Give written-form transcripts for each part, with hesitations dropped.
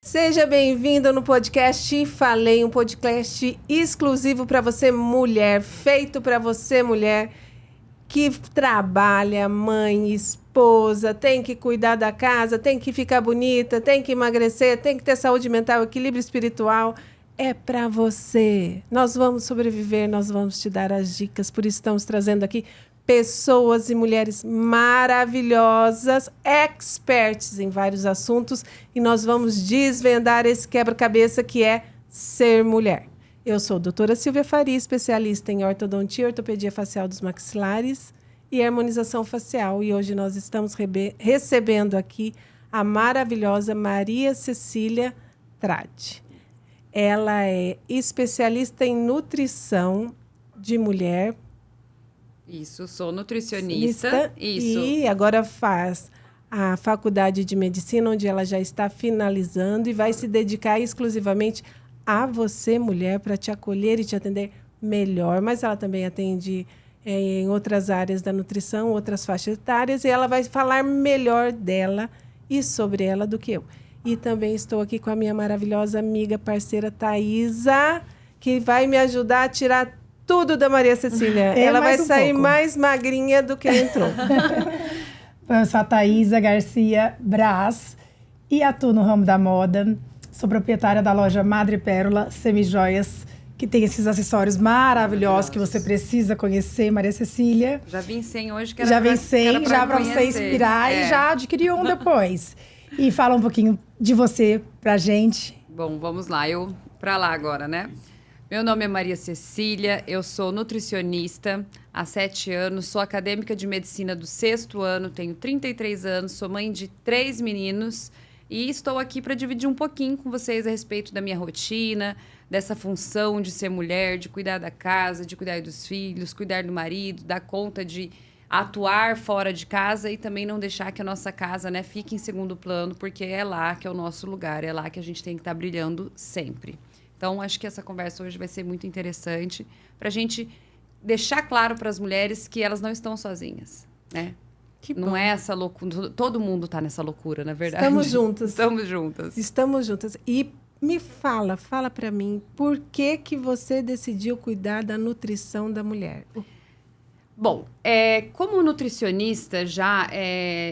Seja bem-vindo no podcast Falei, um podcast exclusivo para você, mulher, feito para você, mulher, que trabalha, mãe, esposa, tem que cuidar da casa, tem que ficar bonita, tem que emagrecer, tem que ter saúde mental, equilíbrio espiritual. É para você. Nós vamos sobreviver, nós vamos te dar as dicas, por isso estamos trazendo aqui pessoas e mulheres maravilhosas, experts em vários assuntos, e nós vamos desvendar esse quebra-cabeça que é ser mulher. Eu sou a doutora Silvia Faria, especialista em ortodontia, ortopedia facial dos maxilares e harmonização facial, e hoje nós estamos recebendo aqui a maravilhosa Maria Cecília Tradi. Ela é especialista em nutrição de mulher. Isso, sou nutricionista. Isso. E agora faz a faculdade de medicina, onde ela já está finalizando e vai se dedicar exclusivamente a você, mulher, para te acolher e te atender melhor. Mas ela também atende em outras áreas da nutrição, outras faixas etárias, e ela vai falar melhor dela e sobre ela do que eu. E também estou aqui com a minha maravilhosa amiga, parceira Thaisa, que vai me ajudar a tirar tudo da Maria Cecília. Ela vai sair mais magrinha do que entrou. Eu sou a Thaisa Garcia Braz e atuo no ramo da moda. Sou proprietária da loja Madre Pérola Semijoias, que tem esses acessórios maravilhosos que você precisa conhecer, Maria Cecília. Já vim sem hoje, que era já vim sem, já para você inspirar e já adquiri um depois. E fala um pouquinho de você pra gente. Bom, vamos lá. Eu pra lá agora, né? Meu nome é Maria Cecília, eu sou nutricionista há 7 anos, sou acadêmica de medicina do 6º ano, tenho 33 anos, sou mãe de 3 meninos e estou aqui para dividir um pouquinho com vocês a respeito da minha rotina, dessa função de ser mulher, de cuidar da casa, de cuidar dos filhos, cuidar do marido, dar conta de atuar fora de casa e também não deixar que a nossa casa, né, fique em segundo plano, porque é lá que é o nosso lugar, é lá que a gente tem que estar brilhando sempre. Então, acho que essa conversa hoje vai ser muito interessante para a gente deixar claro para as mulheres que elas não estão sozinhas, né? Que bom. Não é essa loucura. Todo mundo está nessa loucura, na verdade. Estamos juntas. Estamos juntas. Estamos juntas. E me fala para mim, por que você decidiu cuidar da nutrição da mulher? Bom, como nutricionista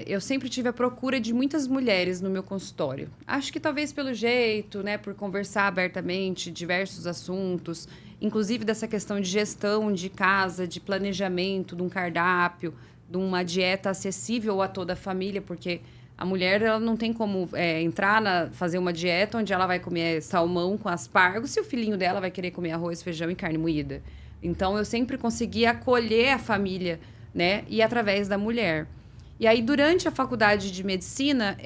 eu sempre tive a procura de muitas mulheres no meu consultório. Acho que talvez pelo jeito, né, por conversar abertamente diversos assuntos, inclusive dessa questão de gestão de casa, de planejamento, de um cardápio, de uma dieta acessível a toda a família, porque a mulher ela não tem como fazer uma dieta onde ela vai comer salmão com aspargos se o filhinho dela vai querer comer arroz, feijão e carne moída. Então, eu sempre consegui acolher a família, né? E através da mulher. E aí, durante a faculdade de medicina,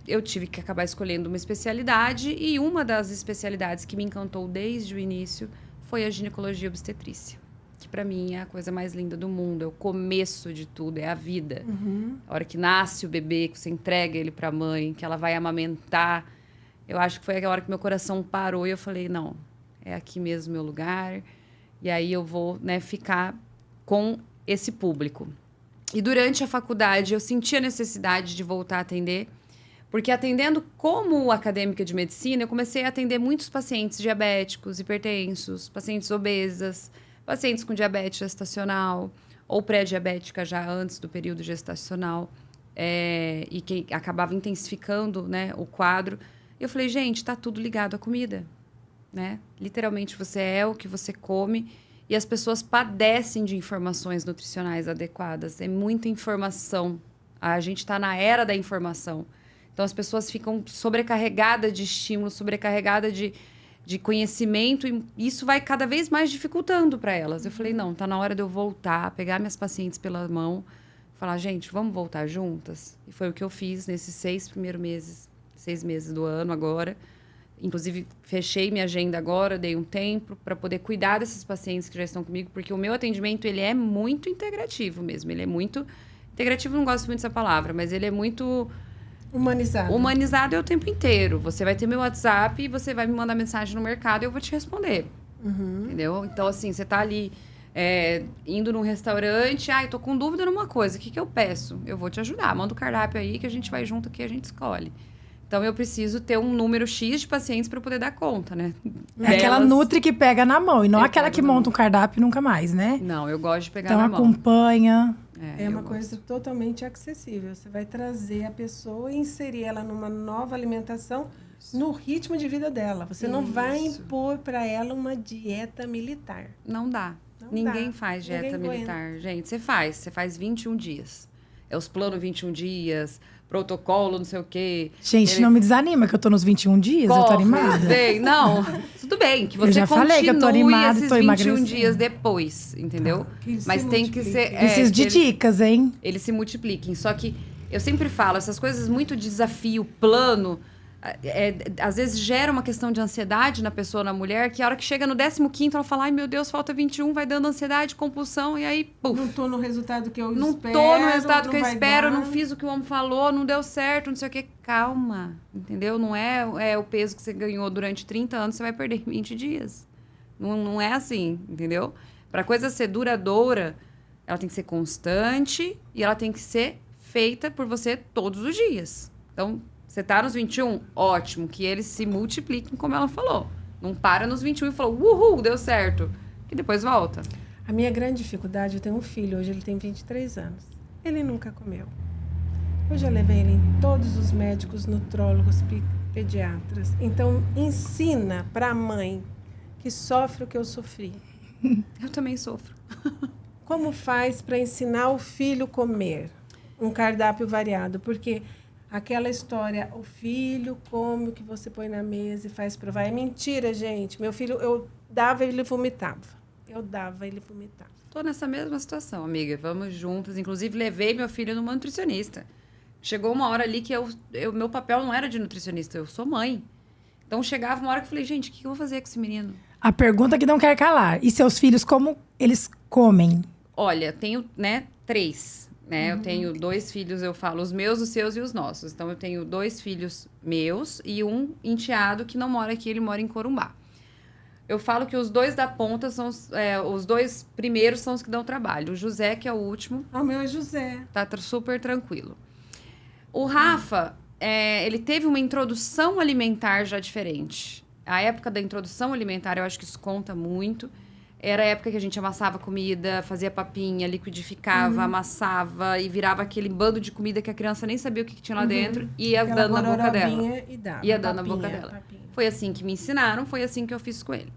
eu tive que acabar escolhendo uma especialidade. E uma das especialidades que me encantou desde o início foi a ginecologia obstetrícia. Que, para mim, é a coisa mais linda do mundo. É o começo de tudo, é a vida. Uhum. A hora que nasce o bebê, que você entrega ele para a mãe, que ela vai amamentar. Eu acho que foi a hora que meu coração parou e eu falei, não, é aqui mesmo meu lugar. E aí eu vou, né, ficar com esse público. E durante a faculdade eu senti a necessidade de voltar a atender, porque atendendo como acadêmica de medicina, eu comecei a atender muitos pacientes diabéticos, hipertensos, pacientes obesas, pacientes com diabetes gestacional ou pré-diabética já antes do período gestacional, e que acabava intensificando, né, o quadro. Eu falei, gente, tá tudo ligado à comida. Né? Literalmente, você é o que você come e as pessoas padecem de informações nutricionais adequadas. É muita informação. A gente está na era da informação. Então, as pessoas ficam sobrecarregadas de estímulo, sobrecarregadas de conhecimento e isso vai cada vez mais dificultando para elas. Eu falei, não, tá na hora de eu voltar, pegar minhas pacientes pela mão, falar, gente, vamos voltar juntas? E foi o que eu fiz nesses 6 meses do ano agora. Inclusive, fechei minha agenda agora, dei um tempo para poder cuidar desses pacientes que já estão comigo, porque o meu atendimento, ele é muito integrativo mesmo. Ele é muito... Integrativo, não gosto muito dessa palavra, mas ele é muito... Humanizado. Humanizado é o tempo inteiro. Você vai ter meu WhatsApp e você vai me mandar mensagem no mercado e eu vou te responder. Uhum. Entendeu? Então, assim, você tá ali indo num restaurante, eu tô com dúvida numa coisa, o que que eu peço? Eu vou te ajudar, manda o cardápio aí que a gente vai junto aqui, a gente escolhe. Então, eu preciso ter um número X de pacientes para poder dar conta, né? É aquela Nutri que pega na mão, e não aquela que monta um cardápio nunca mais, né? Não, eu gosto de pegar então, na mão. acompanha. É uma coisa totalmente acessível. Você vai trazer a pessoa e inserir ela numa nova alimentação no ritmo de vida dela. Você não vai impor para ela uma dieta militar. Não dá. Ninguém faz dieta militar. Gente, você faz 21 dias. É os planos 21 dias, protocolo, não sei o quê. Gente, não me desanima que eu tô nos 21 dias, eu tô animada. Bem, não, tudo bem, que você falei que eu tô animada, esses tô 21 dias depois, entendeu? Mas tem que ser... Preciso de dicas, hein? Eles se multipliquem. Só que eu sempre falo, essas coisas muito desafio, plano... às vezes gera uma questão de ansiedade na pessoa, na mulher, que a hora que chega no 15º, ela fala, ai meu Deus, falta 21, vai dando ansiedade, compulsão, e aí, puf. Não tô no resultado que eu espero. Não tô no resultado que eu espero, não fiz o que o homem falou, não deu certo, não sei o quê. Calma, entendeu? Não é o peso que você ganhou durante 30 anos, você vai perder em 20 dias. Não é assim, entendeu? Pra coisa ser duradoura, ela tem que ser constante e ela tem que ser feita por você todos os dias. Então, você tá nos 21? Ótimo, que eles se multipliquem, como ela falou. Não para nos 21 e falou, uhul, deu certo. Que depois volta. A minha grande dificuldade, eu tenho um filho, hoje ele tem 23 anos. Ele nunca comeu. Eu já levei ele em todos os médicos, nutrólogos, pediatras. Então, ensina para a mãe que sofre o que eu sofri. Eu também sofro. Como faz para ensinar o filho a comer um cardápio variado? Porque... aquela história, o filho come o que você põe na mesa e faz provar. É mentira, gente. Meu filho, eu dava e ele vomitava. Tô nessa mesma situação, amiga. Vamos juntas. Inclusive, levei meu filho numa nutricionista. Chegou uma hora ali que meu papel não era de nutricionista, eu sou mãe. Então, chegava uma hora que eu falei, gente, o que eu vou fazer com esse menino? A pergunta que não quer calar. E seus filhos, como eles comem? Olha, tenho, 3. Eu tenho 2 filhos, eu falo, os meus, os seus e os nossos. Então, eu tenho 2 filhos meus e um enteado que não mora aqui, ele mora em Corumbá. Eu falo que os 2 da ponta são os 2 primeiros são os que dão trabalho. O José, que é o último. O meu é José. Tá super tranquilo. O Rafa, ele teve uma introdução alimentar já diferente. A época da introdução alimentar, eu acho que isso conta muito. Era a época que a gente amassava comida, fazia papinha, liquidificava, amassava e virava aquele bando de comida que a criança nem sabia o que tinha lá dentro e ia dando na boca dela. Ia dando na boca dela. Foi assim que me ensinaram, foi assim que eu fiz com ele.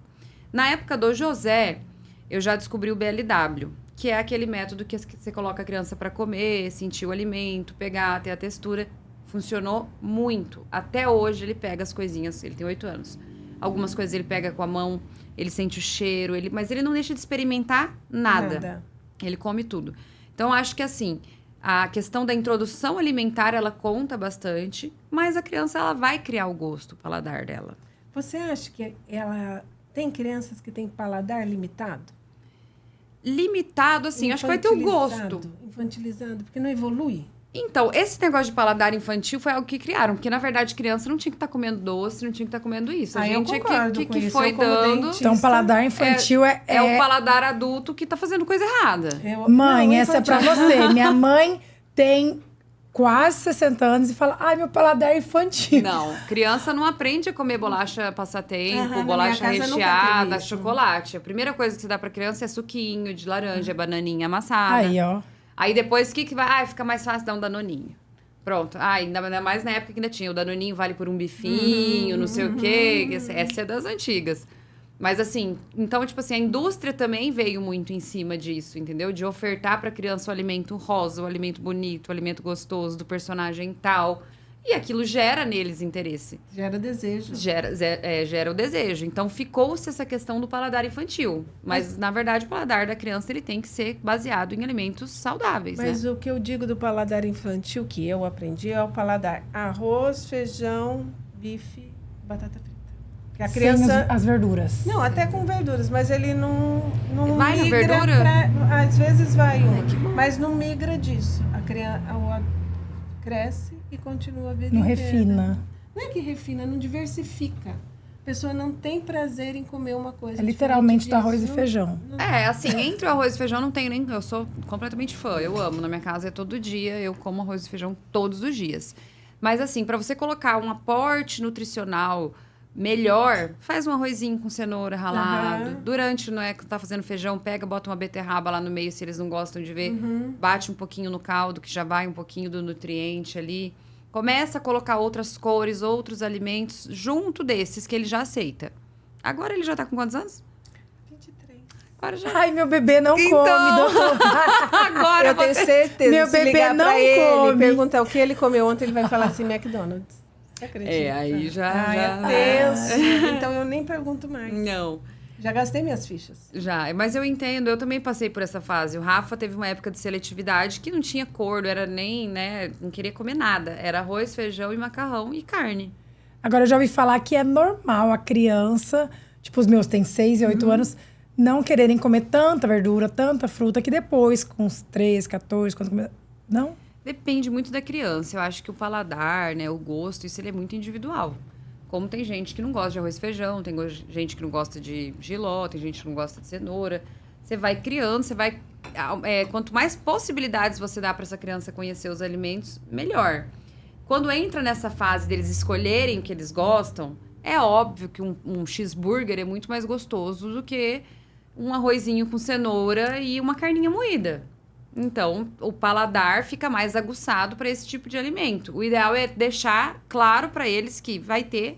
Na época do José, eu já descobri o BLW, que é aquele método que você coloca a criança para comer, sentir o alimento, pegar, ter a textura. Funcionou muito. Até hoje ele pega as coisinhas, ele tem 8 anos. Algumas coisas ele pega com a mão, ele sente o cheiro, mas ele não deixa de experimentar nada. Ele come tudo. Então, acho que assim, a questão da introdução alimentar, ela conta bastante, mas a criança, ela vai criar o gosto, o paladar dela. Você acha que ela tem crianças que têm paladar limitado? Limitado, assim, acho que vai ter o gosto. Infantilizado, porque não evolui. Então, esse negócio de paladar infantil foi algo que criaram, porque, na verdade, criança não tinha que estar comendo doce, não tinha que estar comendo isso. A gente que foi dando... Então, paladar infantil é o paladar adulto que tá fazendo coisa errada. Mãe, essa é pra você. Minha mãe tem quase 60 anos e fala, ai, meu paladar é infantil. Não, criança não aprende a comer bolacha passatempo, bolacha recheada, chocolate. A primeira coisa que você dá pra criança é suquinho de laranja, bananinha amassada. Aí, ó. Aí depois, o que vai? Ah, fica mais fácil dar um danoninho. Pronto. Ah, ainda mais na época que ainda tinha. O danoninho vale por um bifinho, não sei o quê. Essa é das antigas. Mas assim, então, tipo assim, a indústria também veio muito em cima disso, entendeu? De ofertar pra criança o alimento rosa, o alimento bonito, o alimento gostoso, do personagem tal. E aquilo gera neles interesse. Gera desejo. Gera o desejo. Então, ficou-se essa questão do paladar infantil. Mas, na verdade, o paladar da criança ele tem que ser baseado em alimentos saudáveis, Mas o que eu digo do paladar infantil, que eu aprendi, é o paladar arroz, feijão, bife, batata frita. Que a criança... Sem as verduras. Não, até com verduras, mas ele não vai migra na verdura? Às vezes vai mas não migra disso. A criança cresce e continua a vida Não inteira. refina. Não é que refina, não diversifica. A pessoa não tem prazer em comer uma coisa. É literalmente do diferente arroz e disso. feijão. É, assim, entre o arroz e feijão não tem nem... Eu sou completamente fã, eu amo. Na minha casa é todo dia, eu como arroz e feijão todos os dias. Mas assim, pra você colocar um aporte nutricional melhor, faz um arrozinho com cenoura ralado. Aham. Durante, não é, que tá fazendo feijão, pega, bota uma beterraba lá no meio, se eles não gostam de ver. Bate um pouquinho no caldo, que já vai um pouquinho do nutriente ali. Começa a colocar outras cores, outros alimentos junto desses que ele já aceita. Agora ele já tá com quantos anos? 23. Agora já. Ai, meu bebê não Então. come, doutor. Agora Eu tenho certeza. Meu se bebê ligar não pra ele, come. perguntar o que ele comeu ontem, ele vai falar assim, McDonald's. Você acredita? É, aí já. Ai, já... é tenso. Então eu nem pergunto mais. Não. Já gastei minhas fichas. Já, mas eu entendo, eu também passei por essa fase. O Rafa teve uma época de seletividade que não tinha cor, não era nem, né, não queria comer nada. Era arroz, feijão e macarrão e carne. Agora, eu já ouvi falar que é normal a criança, tipo, os meus têm 6 e 8 anos, não quererem comer tanta verdura, tanta fruta, que depois, com uns 13, 14, quando comer... Não? Depende muito da criança. Eu acho que o paladar, né, o gosto, isso ele é muito individual. Como tem gente que não gosta de arroz e feijão, tem gente que não gosta de jiló, tem gente que não gosta de cenoura. Você vai criando, você vai... quanto mais possibilidades você dá para essa criança conhecer os alimentos, melhor. Quando entra nessa fase deles escolherem o que eles gostam, é óbvio que um cheeseburger é muito mais gostoso do que um arrozinho com cenoura e uma carninha moída. Então, o paladar fica mais aguçado para esse tipo de alimento. O ideal é deixar claro para eles que vai ter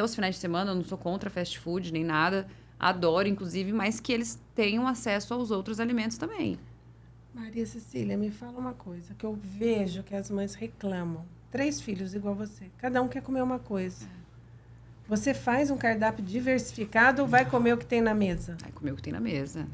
aos finais de semana. Eu não sou contra fast food nem nada, adoro inclusive, mas que eles tenham acesso aos outros alimentos também. Maria Cecília, me fala uma coisa, que eu vejo que as mães reclamam. 3 filhos igual você, cada um quer comer uma coisa. Você faz um cardápio diversificado ou vai comer o que tem na mesa? Vai comer o que tem na mesa.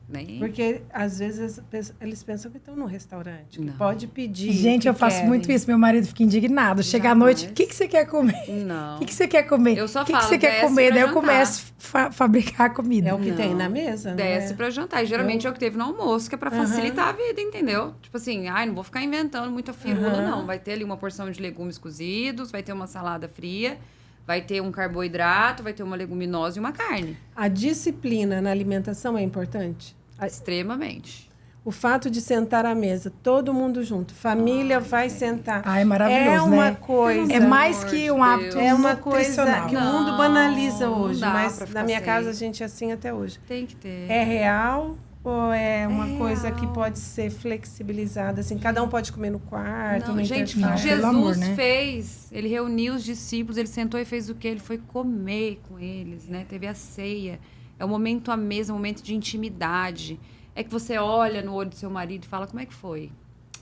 Nem... Porque, às vezes, eles pensam que estão num restaurante. Que Não. pode pedir. Gente, o que eu faço querem. muito isso. Meu marido fica indignado. Chega à noite, o que você quer comer? Não. O que você quer comer? Eu só O que falo, você quer desce comer? pra Daí eu jantar. começo a fabricar a comida. É o que Não. tem na mesa, né? Desce pra jantar. E geralmente é o que teve no almoço, que é pra facilitar a vida, entendeu? Tipo assim, ai, não vou ficar inventando muita firula, não. Vai ter ali uma porção de legumes cozidos, vai ter uma salada fria, vai ter um carboidrato, vai ter uma leguminosa e uma carne. A disciplina na alimentação é importante? Extremamente. O fato de sentar à mesa, todo mundo junto, família vai sentar. Ah, é maravilhoso, É uma né? coisa. É mais amor que de um hábito É uma coisa nutricional. que o Não, mundo banaliza não hoje, dá mas pra ficar na minha sem. casa a gente é assim até hoje. Tem que ter. É real ou é uma É coisa que real. pode ser flexibilizada? Assim, cada um pode comer no quarto, Não, no gente, Não, interfaz? pelo Jesus amor, né? fez. Ele reuniu os discípulos, ele sentou e fez o quê? Ele foi comer com eles, né? Teve a ceia. É o momento à mesa, um momento de intimidade. É que você olha no olho do seu marido e fala, como é que foi?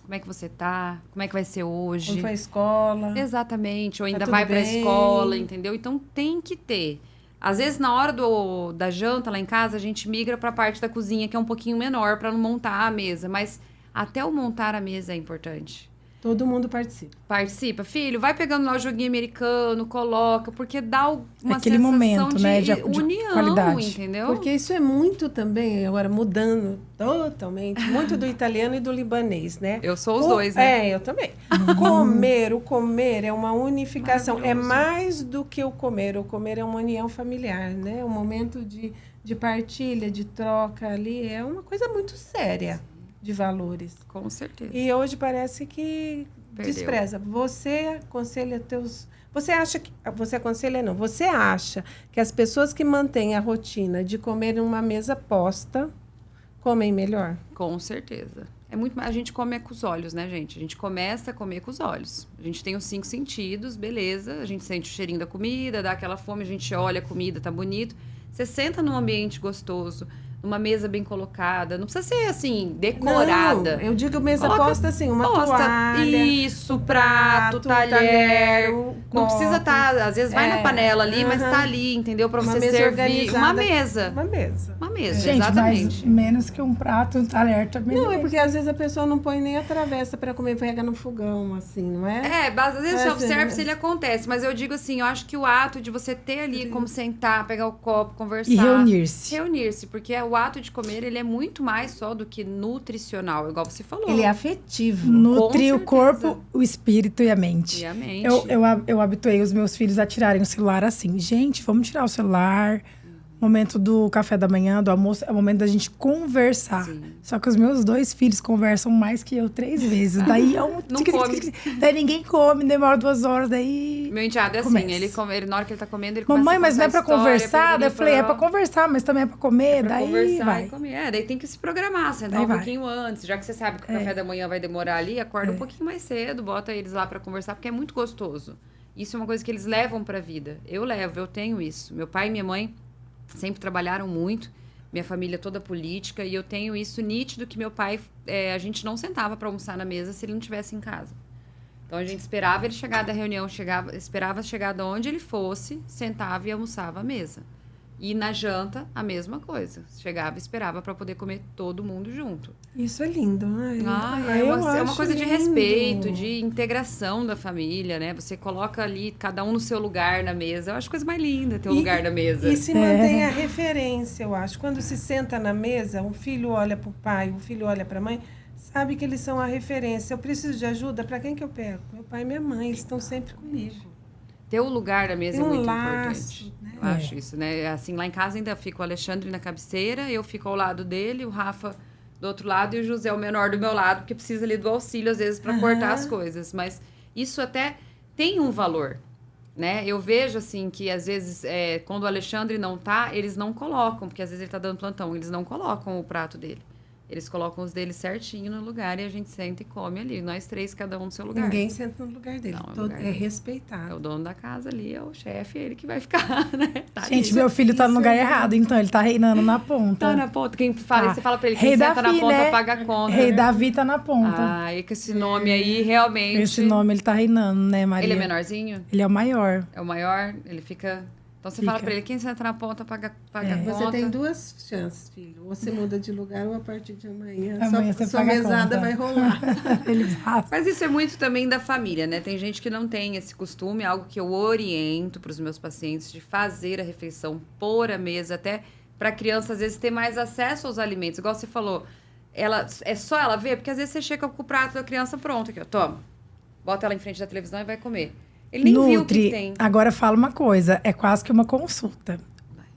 Como é que você tá? Como é que vai ser hoje? Quando foi à escola. Exatamente, ou ainda tudo vai pra bem? escola, entendeu? Então tem que ter. Às vezes, na hora da janta lá em casa, a gente migra pra parte da cozinha, que é um pouquinho menor, pra não montar a mesa. Mas até o montar a mesa é importante. Todo mundo participa. Participa, filho, vai pegando lá o joguinho americano, coloca, porque dá uma Aquele sensação momento, de, né, de união, qualidade. entendeu? Porque isso é muito também, agora mudando totalmente, muito do italiano e do libanês, né? Eu sou os dois, né? É, eu também. O comer é uma unificação. É Maravilhoso. mais do que o comer é uma união familiar, né? Um momento de partilha, de troca ali. É uma coisa muito séria de valores. Com certeza. E hoje parece que Perdeu. despreza. Você aconselha teus... Você acha que... Você aconselha, não. Você acha que as pessoas que mantêm a rotina de comer numa mesa posta comem melhor? Com certeza. É muito mais. A gente come com os olhos, né, gente? A gente começa a comer com os olhos. A gente tem os 5 sentidos, beleza. A gente sente o cheirinho da comida, dá aquela fome, a gente olha a comida, tá bonito. Você senta num ambiente gostoso, numa mesa bem colocada. Não precisa ser, assim, decorada. Não, eu digo mesa Coloca- posta assim, uma Posta. toalha. Isso, prato, talher. o Não precisa copo. estar, às vezes vai É, na panela ali, mas aham. tá ali, entendeu? Pra Uma você mesa servir. organizada. Uma mesa. Uma mesa. Uma mesa, Gente, exatamente. mas menos que um prato, um talher também. Não, é porque às vezes a pessoa não põe nem a travessa para comer, pega no fogão, assim, não é? Às vezes É, o self-service sim. ele acontece, mas eu digo assim, eu acho que o ato de você ter ali como sentar, pegar o copo, conversar. E reunir-se. Reunir-se, porque o o ato de comer, ele é muito mais só do que nutricional, igual você falou. Ele é afetivo. Nutrir o certeza. corpo, o espírito e a mente. E a mente. Eu habituei os meus filhos a tirarem o celular assim. Gente, vamos tirar o celular. Momento do café da manhã, do almoço, é o momento da gente conversar. Sim. Só que os meus 2 filhos conversam mais que eu 3 vezes. Daí é um... Não come. Daí ninguém come, demora 2 horas, daí... Meu enteado é assim, Começa. ele, na hora que ele tá comendo, ele Mamãe, começa a mas não é contar pra história, conversar? Daí eu falei, é pra piriri, conversar, mas também é pra comer. pra Daí conversar vai. e comer. Daí tem que se programar, sentar Daí um vai. pouquinho antes. Já que você sabe que o café da manhã vai demorar ali, acorda um pouquinho mais cedo, bota eles lá pra conversar, porque é muito gostoso. Isso é uma coisa que eles levam pra vida. Eu tenho isso. Meu pai e minha mãe sempre trabalharam muito, minha família toda política, e eu tenho isso nítido que meu pai, a gente não sentava pra almoçar na mesa se ele não estivesse em casa. Então a gente esperava ele chegar da reunião, esperava chegar de onde ele fosse, sentava e almoçava à mesa. E na janta, a mesma coisa. Chegava e esperava para poder comer todo mundo junto. Isso é lindo, né? É uma acho coisa de lindo. respeito, de integração da família, né? Você coloca ali cada um no seu lugar na mesa. Eu acho a coisa mais linda ter o lugar na mesa. E se mantém a referência, eu acho. Quando se senta na mesa, um filho olha para o pai, um filho olha para a mãe, sabe que eles são a referência. Eu preciso de ajuda, para quem que eu pego? Meu pai e minha mãe, eles estão sempre comigo. Ter o lugar na mesa Tem é muito laço, importante. né? Eu acho isso, né? Assim, lá em casa ainda fica o Alexandre na cabeceira, eu fico ao lado dele, o Rafa do outro lado e o José o menor do meu lado, porque precisa ali do auxílio, às vezes, para cortar as coisas. Mas isso até tem um valor, né? Eu vejo, assim, que às vezes, quando o Alexandre não tá, eles não colocam, porque às vezes ele tá dando plantão, eles não colocam o prato dele. Eles colocam os deles certinho no lugar e a gente senta e come ali. Nós 3, cada um no seu lugar. Ninguém senta no lugar dele. Não, Todo, lugar é dele. respeitado. É o dono da casa ali, é o chefe, é ele que vai ficar, né? Tá Gente, ali. meu filho tá no isso lugar é errado, então ele tá reinando na ponta. Tá na ponta. Quem fala, Tá. você fala pra ele, Rei quem senta Davi, na ponta né? paga a conta. Rei né? Davi tá na ponta. Ah, e com esse nome aí, realmente... Esse nome ele tá reinando, né, Maria? Ele é menorzinho? Ele é o maior. É o maior? Ele fica... Então você Fica. fala pra ele, quem senta na ponta paga a conta. Você tem 2 chances, filho. Ou você muda de lugar ou a partir de amanhã. Amanhã você Sua paga a mesada conta. vai rolar. Ele faz. Mas isso é muito também da família, né? Tem gente que não tem esse costume, algo que eu oriento para os meus pacientes de fazer a refeição, pôr a mesa, até para a criança, às vezes, ter mais acesso aos alimentos. Igual você falou, é só ela ver, porque às vezes você chega com o prato da criança pronto aqui, ó, toma. Bota ela em frente da televisão e vai comer. Ele nem viu o que tem. Agora fala uma coisa, é quase que uma consulta.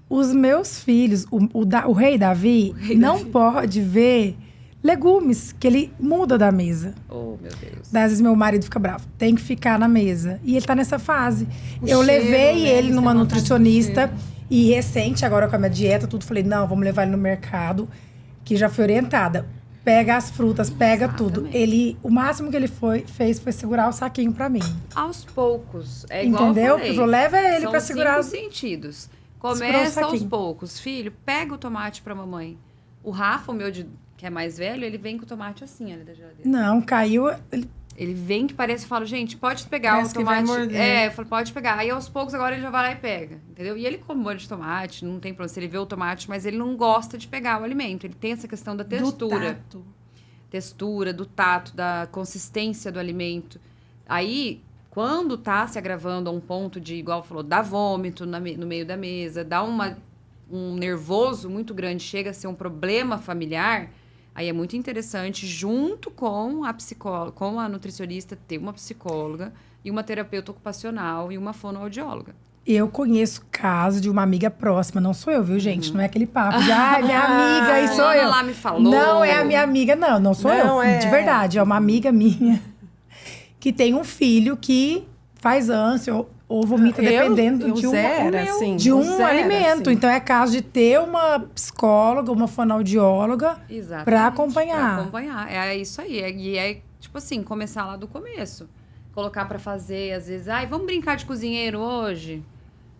Os meus filhos, o rei Davi, não pode ver legumes, que ele muda da mesa. Oh, meu Deus. Daí, às vezes meu marido fica bravo. Tem que ficar na mesa. E ele tá nessa fase. Eu cheiro, levei né? ele Eles numa têm vontade do nutricionista. E recente, agora com a minha dieta, tudo. Falei, não, vamos levar ele no mercado. Que já foi orientada. Pega as frutas, pega tudo. O máximo que ele fez foi segurar o saquinho pra mim. Aos poucos. É igual Entendeu? eu falei. Ele falou, leva ele São pra segurar. 5 sentidos. Segurar o Começa aos saquinho. poucos. Filho, pega o tomate pra mamãe. O Rafa, o meu, que é mais velho, ele vem com o tomate assim, ali da geladeira. Não, caiu. Ele vem que parece, eu falo, gente, pode pegar Parece o que vai tomate. morder. Eu falo, pode pegar. Aí aos poucos agora ele já vai lá e pega, entendeu? E ele come molho de tomate, não tem problema se ele vê o tomate, mas ele não gosta de pegar o alimento. Ele tem essa questão da textura. Do tato. Textura, do tato, da consistência do alimento. Aí, quando tá se agravando a um ponto de, igual falou, dá vômito no meio da mesa, dá um nervoso muito grande, chega a ser um problema familiar, aí é muito interessante, junto com a psicóloga, com a nutricionista, ter uma psicóloga e uma terapeuta ocupacional e uma fonoaudióloga. Eu conheço caso de uma amiga próxima, não sou eu, viu, gente? Não é aquele papo de, minha amiga, e sou fulana eu. lá me falou. Não é a minha amiga, não sou Não, eu. De verdade, é uma amiga minha que tem um filho que faz ânsia ou vomita dependendo de um alimento. Então é caso de ter uma psicóloga, uma fonoaudióloga para acompanhar. Pra acompanhar. É isso aí. E é tipo assim, começar lá do começo. Colocar pra fazer, às vezes, vamos brincar de cozinheiro hoje?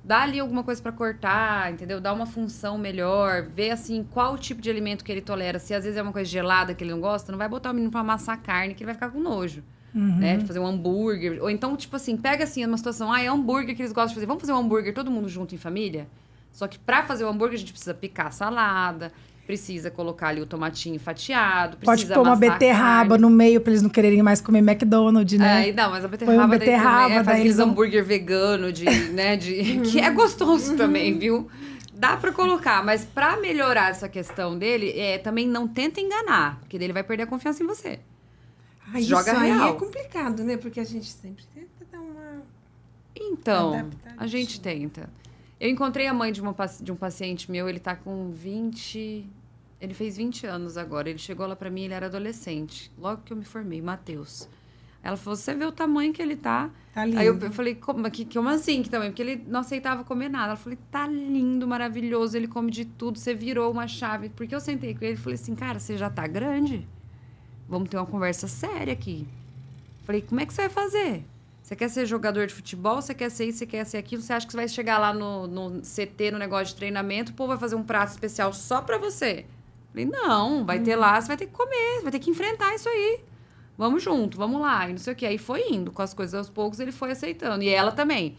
Dá ali alguma coisa pra cortar, entendeu? Dá uma função melhor, ver assim qual tipo de alimento que ele tolera. Se às vezes é uma coisa gelada que ele não gosta, não vai botar o menino pra amassar carne, que ele vai ficar com nojo. Né? De fazer um hambúrguer. Ou então, tipo assim, pega assim uma situação, é hambúrguer que eles gostam de fazer. Vamos fazer um hambúrguer todo mundo junto em família? Só que pra fazer o hambúrguer a gente precisa picar a salada, precisa colocar ali o tomatinho fatiado, Pode precisa pôr uma amassar a beterraba carne. no meio pra eles não quererem mais comer McDonald's, né? Não, mas a Põe beterraba, uma beterraba, daí também, faz daí aqueles eles vão- hambúrguer vegano, que é gostoso também, viu? Dá pra colocar, mas pra melhorar essa questão dele, também não tenta enganar, porque daí ele vai perder a confiança em você. Joga isso aí real. é complicado, né? Porque a gente sempre tenta dar uma... Então, Adaptadinho. a gente tenta. Eu encontrei a mãe de um paciente meu, ele tá com 20... Ele fez 20 anos agora. Ele chegou lá pra mim, ele era adolescente. Logo que eu me formei, Matheus. Ela falou, você vê o tamanho que ele tá. Tá lindo. Aí eu falei, como assim que também? Porque ele não aceitava comer nada. Ela falou, tá lindo, maravilhoso, ele come de tudo, você virou uma chave. Porque eu sentei com ele e falei assim, cara, você já tá grande? Vamos ter uma conversa séria aqui. Falei, como é que você vai fazer? Você quer ser jogador de futebol? Você quer ser isso? Você quer ser aquilo? Você acha que você vai chegar lá no CT, no negócio de treinamento, o povo vai fazer um prato especial só pra você? Falei, não, vai ter lá, você vai ter que comer, você vai ter que enfrentar isso aí. Vamos junto, vamos lá, e não sei o quê. Aí foi indo com as coisas aos poucos, ele foi aceitando. E ela também,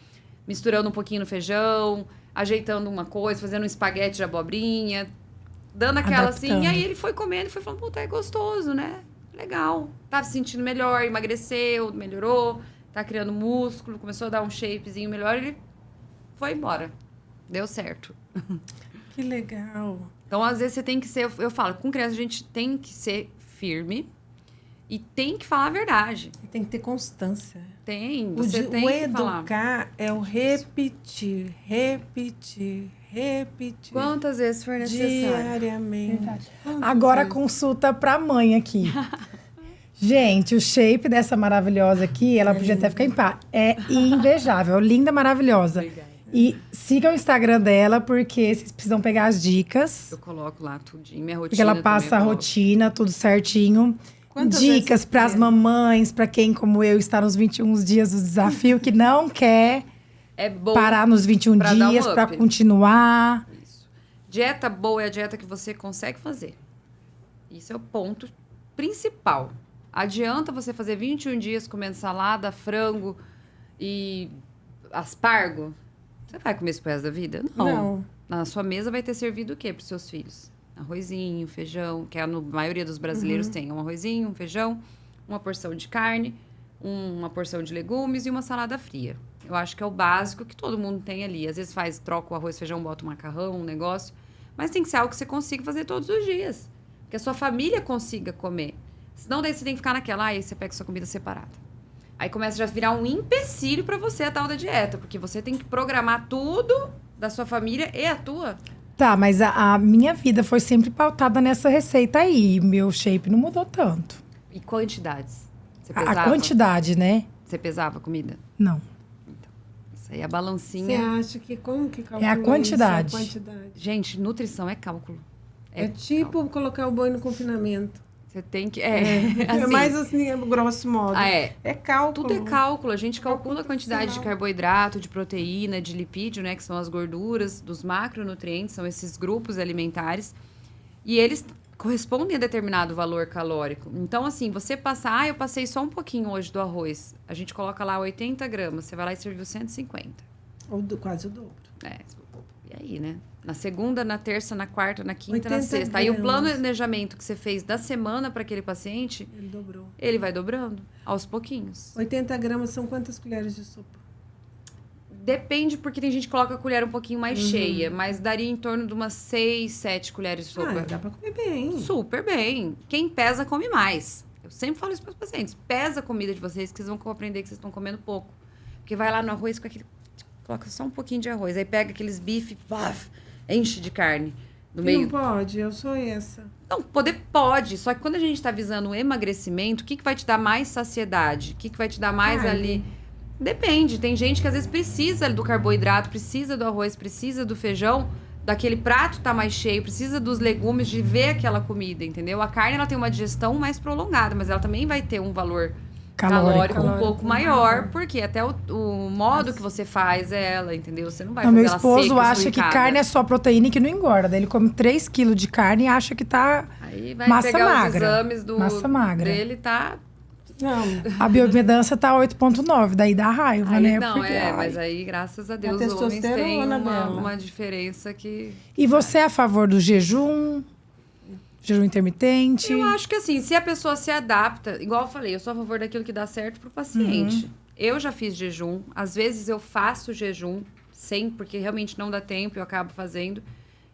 misturando um pouquinho no feijão, ajeitando uma coisa, fazendo um espaguete de abobrinha, dando aquela assim. Adaptando. E aí ele foi comendo e foi falando, puta, é gostoso, né? Legal. Tava se sentindo melhor, emagreceu, melhorou, tá criando músculo, começou a dar um shapezinho melhor, ele foi embora. Deu certo. Que legal. Então, às vezes, você tem que ser... Eu falo, com criança, a gente tem que ser firme e tem que falar a verdade. E tem que ter constância. Tem, O você tem o que falar. educar é o repetir, repetir, repetir. Quantas vezes for necessário. Diariamente. Verdade. Quantas Agora, vezes? consulta pra mãe aqui. Gente, o shape dessa maravilhosa aqui, ela podia até ficar em paz. É invejável, linda, maravilhosa. Obrigada. E siga o Instagram dela, porque vocês precisam pegar as dicas. Eu coloco lá tudinho, minha rotina Porque ela também passa a eu coloco. rotina, tudo certinho. Quantas Dicas vezes para as você- mamães, para quem, como eu, está nos 21 dias do desafio, que não quer É bom. parar nos 21 pra dar um dias, para up. continuar. Isso. Dieta boa é a dieta que você consegue fazer. Isso é o ponto principal. Adianta você fazer 21 dias comendo salada, frango e aspargo? Você vai comer isso pro resto da vida? Não. Na sua mesa vai ter servido o quê para os seus filhos? Arrozinho, feijão, que a maioria dos brasileiros tem. Um arrozinho, um feijão, uma porção de carne, uma porção de legumes e uma salada fria. Eu acho que é o básico que todo mundo tem ali. Às vezes troca o arroz, feijão, bota um macarrão, um negócio. Mas tem que ser algo que você consiga fazer todos os dias. Que a sua família consiga comer. Senão daí você tem que ficar naquela, aí você pega sua comida separada. Aí começa já a virar um empecilho pra você a tal da dieta. Porque você tem que programar tudo da sua família e a tua. Tá, mas a minha vida foi sempre pautada nessa receita aí. Meu shape não mudou tanto. E quantidades. Você A pesava? quantidade, né? Você pesava a comida? Não. Isso aí, a Você balancinha. acha que como que calcula É a quantidade. isso, a quantidade? Gente, nutrição é cálculo. É tipo colocar o boi no confinamento. Você tem que... É assim, mais assim, grosso modo. é. É cálculo. Tudo é cálculo. A gente calcula a Cálculo quantidade de profissional. carboidrato, de proteína, de lipídio, né? Que são as gorduras, dos macronutrientes, são esses grupos alimentares. E eles correspondem a determinado valor calórico. Então, assim, você passar... eu passei só um pouquinho hoje do arroz. A gente coloca lá 80 gramas. Você vai lá e serviu 150. Ou quase o dobro. E aí, né? Na segunda, na terça, na quarta, na quinta, na 80 sexta. Aí o gramas. planejamento que você fez da semana para aquele paciente, Ele dobrou. ele vai dobrando aos pouquinhos. 80 gramas são quantas colheres de sopa? Depende, porque tem gente que coloca a colher um pouquinho mais cheia, mas daria em torno de umas 6, 7 colheres de sopa. Ah, dá pra comer bem. Super bem. Quem pesa, come mais. Eu sempre falo isso para os pacientes. Pesa a comida de vocês, que vocês vão aprender que vocês estão comendo pouco. Porque vai lá no arroz com aquele... Coloca só um pouquinho de arroz. Aí pega aqueles bife, paf, enche de carne no Não meio. pode, eu sou essa. Não, poder pode. Só que quando a gente está visando o emagrecimento, o que vai te dar mais saciedade? O que vai te dar mais Carne. ali? Depende. Tem gente que às vezes precisa do carboidrato, precisa do arroz, precisa do feijão, daquele prato tá mais cheio, precisa dos legumes, de ver aquela comida, entendeu? A carne, ela tem uma digestão mais prolongada, mas ela também vai ter um valor calórico um pouco maior, porque até o modo que você faz ela, entendeu? Você não vai Não, fazer meu ela esposo seca, acha que esburricada. carne é só proteína e que não engorda. Daí ele come 3 quilos de carne e acha que tá Aí vai massa pegar magra. os exames Massa magra. dele, tá... Não, A bioimpedância tá 8,9, daí dá raiva, Aí, né? não, Porque, ai. mas aí, graças a Deus, A os homens têm testosterona dela. uma diferença que... E você é a favor do jejum? Jejum intermitente? Eu acho que assim, se a pessoa se adapta, igual eu falei, eu sou a favor daquilo que dá certo pro paciente. Eu já fiz jejum, às vezes eu faço jejum sem, porque realmente não dá tempo, eu acabo fazendo.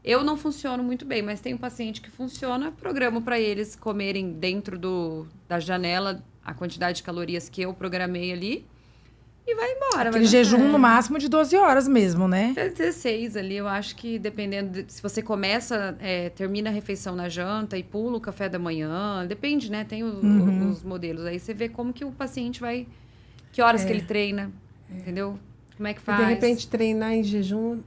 Eu não funciono muito bem, mas tem um paciente que funciona, programo para eles comerem dentro da janela a quantidade de calorias que eu programei ali e vai embora. Aquele jejum no máximo de 12 horas mesmo, né? Até 16 ali, eu acho que dependendo, se você começa, termina a refeição na janta e pula o café da manhã, depende, né? Tem os modelos. Aí você vê como que o paciente vai, que horas que ele treina, entendeu? Como é que faz? De repente, treinar em jejum,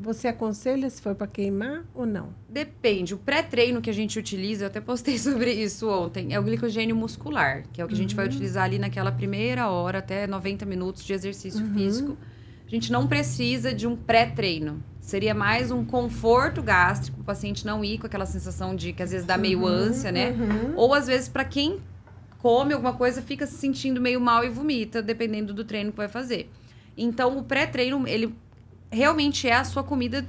você aconselha se for para queimar ou não? Depende. O pré-treino que a gente utiliza, eu até postei sobre isso ontem, é o glicogênio muscular, que é o que a gente vai utilizar ali naquela primeira hora, até 90 minutos de exercício físico. A gente não precisa de um pré-treino. Seria mais um conforto gástrico, o paciente não ir com aquela sensação de que às vezes dá meio ânsia, né? Ou às vezes para quem come alguma coisa, fica se sentindo meio mal e vomita, dependendo do treino que vai fazer. Então, o pré-treino, ele realmente é a sua comida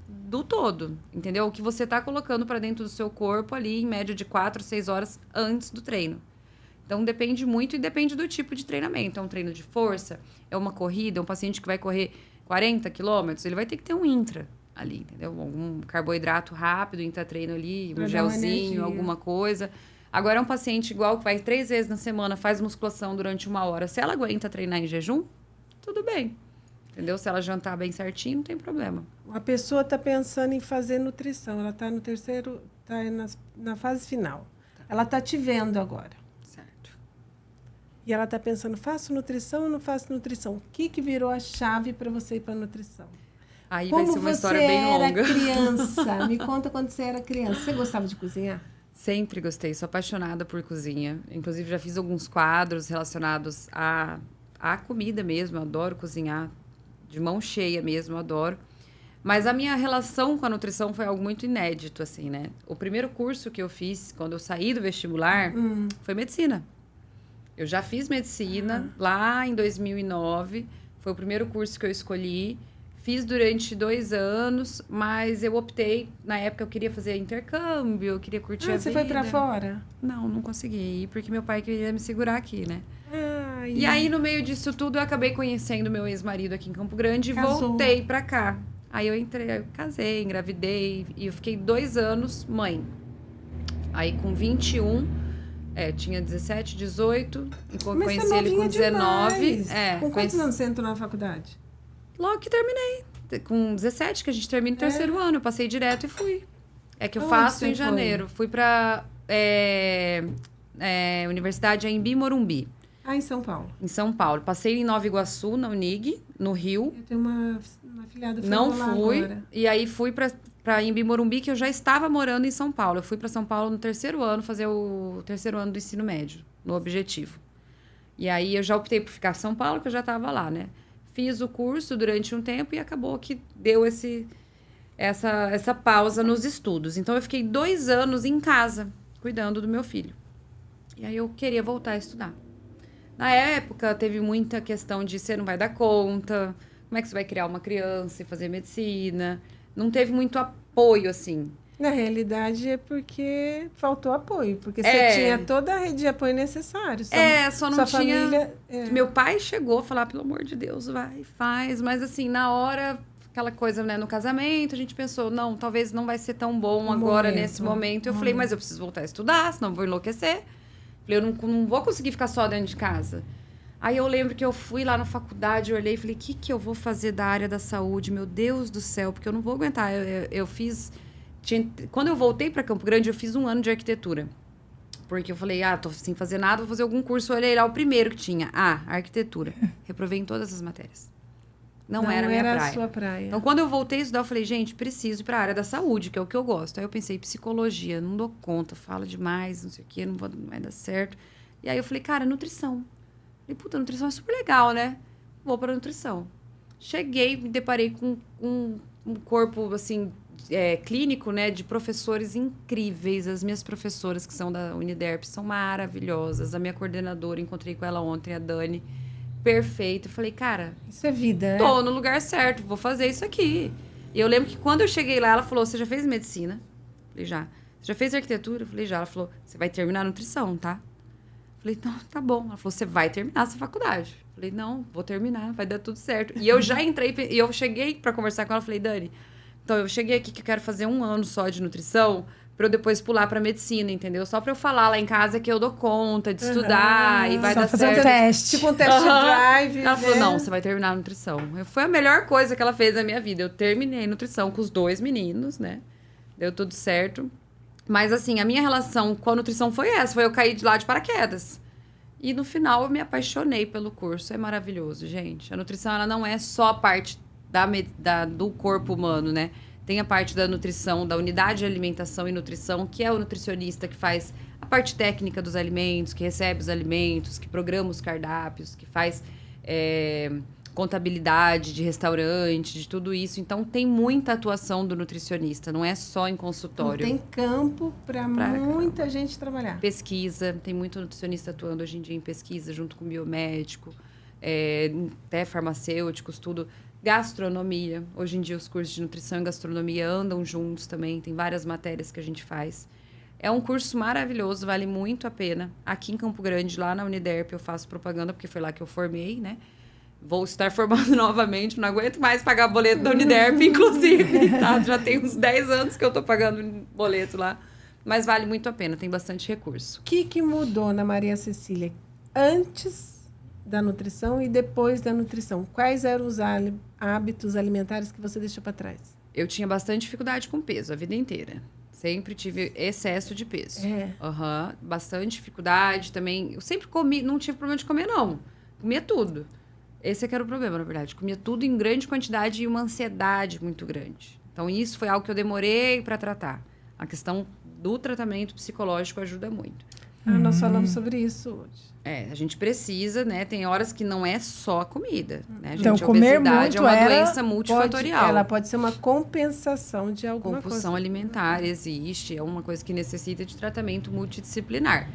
do todo, entendeu? O que você tá colocando para dentro do seu corpo ali, em média de 4, 6 horas antes do treino. Então, depende muito e depende do tipo de treinamento. É um treino de força, é uma corrida, é um paciente que vai correr 40 quilômetros, ele vai ter que ter um intra ali, entendeu? Algum carboidrato rápido, intra-treino ali, um gelzinho, alguma coisa. Agora, é um paciente igual que vai 3 vezes na semana, faz musculação durante 1 hora. Se ela aguenta treinar em jejum, tudo bem. Entendeu? Se ela jantar bem certinho, não tem problema. A pessoa está pensando em fazer nutrição. Ela está no terceiro, está na fase final. Ela está te vendo agora. Certo. E ela está pensando, faço nutrição ou não faço nutrição? O que virou a chave para você ir para a nutrição? Aí vai ser uma história bem longa. Como você era criança? Me conta quando você era criança. Você gostava de cozinhar? Sempre gostei. Sou apaixonada por cozinha. Inclusive, já fiz alguns quadros relacionados à comida mesmo. Eu adoro cozinhar. De mão cheia mesmo, eu adoro. Mas a minha relação com a nutrição foi algo muito inédito, assim, né? O primeiro curso que eu fiz, quando eu saí do vestibular, foi medicina. Eu já fiz medicina lá em 2009. Foi o primeiro curso que eu escolhi. Fiz durante 2 anos, mas eu optei... Na época, eu queria fazer intercâmbio, eu queria curtir a vida. Você foi para fora? Não consegui ir, porque meu pai queria me segurar aqui, né? E aí, no meio disso tudo, eu acabei conhecendo meu ex-marido aqui em Campo Grande e voltei pra cá. Aí eu casei, engravidei e eu fiquei 2 anos mãe. Aí com 21, tinha 17, 18, e conheci ele com 19. Com quantos anos você entrou na faculdade? Logo que terminei. Com 17, que a gente termina o terceiro ano. Eu passei direto e fui. É que eu faço em janeiro. Fui pra Universidade Anhembi Morumbi. Em São Paulo. Em São Paulo. Passei em Nova Iguaçu, na Unig, no Rio. Eu tenho uma afilhada. Não fui. Agora. E aí fui para Anhembi Morumbi, que eu já estava morando em São Paulo. Eu fui para São Paulo no 3º ano, fazer o 3º ano do ensino médio, no Objetivo. E aí eu já optei por ficar em São Paulo, que eu já estava lá, né? Fiz o curso durante um tempo e acabou que deu essa pausa nos estudos. Então eu fiquei 2 anos em casa, cuidando do meu filho. E aí eu queria voltar a estudar. Na época, teve muita questão de você não vai dar conta, como é que você vai criar uma criança e fazer medicina. Não teve muito apoio, assim. Na realidade, é porque faltou apoio. Porque você tinha toda a rede de apoio necessário. Só não sua tinha... Família, Meu pai chegou a falar, pelo amor de Deus, vai, faz. Mas, assim, na hora, aquela coisa, né, no casamento, a gente pensou, não, talvez não vai ser tão bom agora, nesse momento. Eu falei, mas eu preciso voltar a estudar, senão eu vou enlouquecer. Falei, eu não vou conseguir ficar só dentro de casa. Aí eu lembro que eu fui lá na faculdade, eu olhei e falei, o que eu vou fazer da área da saúde? Meu Deus do céu, porque eu não vou aguentar. Eu fiz... Quando eu voltei para Campo Grande, eu fiz 1 ano de arquitetura. Porque eu falei, tô sem fazer nada, vou fazer algum curso. Eu olhei lá, o primeiro que tinha. Arquitetura. Reprovei em todas as matérias. Não era a minha praia. A sua praia. Então, quando eu voltei a estudar, eu falei, gente, preciso ir para a área da saúde, que é o que eu gosto. Aí eu pensei, psicologia, não dou conta, fala demais, não sei o quê, não vai dar certo. E aí eu falei, cara, nutrição. Falei, puta, nutrição é super legal, né? Vou para nutrição. Cheguei, me deparei com um corpo, assim, clínico, né, de professores incríveis. As minhas professoras, que são da Uniderp, são maravilhosas. A minha coordenadora, encontrei com ela ontem, a Dani, perfeita. Eu falei, cara... Isso é vida, tô no lugar certo, vou fazer isso aqui. E eu lembro que quando eu cheguei lá, ela falou, você já fez medicina? Eu falei, já. Você já fez arquitetura? Eu falei, já. Ela falou, você vai terminar a nutrição, tá? Eu Falei, não, tá bom. Ela falou, você vai terminar essa faculdade. Falei, não, vou terminar, vai dar tudo certo. E eu já entrei, e eu cheguei pra conversar com ela, falei, Dani, então eu cheguei aqui que eu quero fazer 1 ano só de nutrição, pra eu depois pular pra medicina, entendeu? Só pra eu falar lá em casa que eu dou conta de estudar e vai Só dar fazer certo. um teste. Tipo um test drive. Ela falou, né? não, você vai terminar a nutrição. Foi a melhor coisa que ela fez na minha vida. Eu terminei nutrição com os 2 meninos, né? Deu tudo certo. Mas, assim, a minha relação com a nutrição foi essa. Foi eu cair de lá de paraquedas. E, no final, eu me apaixonei pelo curso. É maravilhoso, gente. A nutrição, ela não é só a parte do corpo humano, né? Tem a parte da nutrição, da unidade de alimentação e nutrição, que é o nutricionista que faz a parte técnica dos alimentos, que recebe os alimentos, que programa os cardápios, que faz contabilidade de restaurante, de tudo isso. Então, tem muita atuação do nutricionista, não é só em consultório. Tem campo para muita gente trabalhar. Pesquisa, tem muito nutricionista atuando hoje em dia em pesquisa, junto com biomédico, até farmacêuticos, tudo. Gastronomia. Hoje em dia, os cursos de nutrição e gastronomia andam juntos também. Tem várias matérias que a gente faz. É um curso maravilhoso, vale muito a pena. Aqui em Campo Grande, lá na Uniderp, eu faço propaganda, porque foi lá que eu formei, né? Vou estar formando novamente, não aguento mais pagar boleto da Uniderp, inclusive. Tá? Já tem uns 10 anos que eu tô pagando boleto lá. Mas vale muito a pena, tem bastante recurso. O que mudou na Maria Cecília antes da nutrição e depois da nutrição? Quais eram os hábitos alimentares que você deixou para trás? Eu tinha bastante dificuldade com peso a vida inteira. Sempre tive excesso de peso. Bastante dificuldade também. Eu sempre comi, não tive problema de comer, não. Comia tudo. Esse é que era o problema, na verdade. Comia tudo em grande quantidade e uma ansiedade muito grande. Então, isso foi algo que eu demorei para tratar. A questão do tratamento psicológico ajuda muito. Nós falamos sobre isso hoje. A gente precisa, né? Tem horas que não é só a comida, né? Então, a comer obesidade muito é uma doença multifatorial. Ela pode ser uma compensação de alguma Compulsão coisa. alimentar existe, é uma coisa que necessita de tratamento multidisciplinar.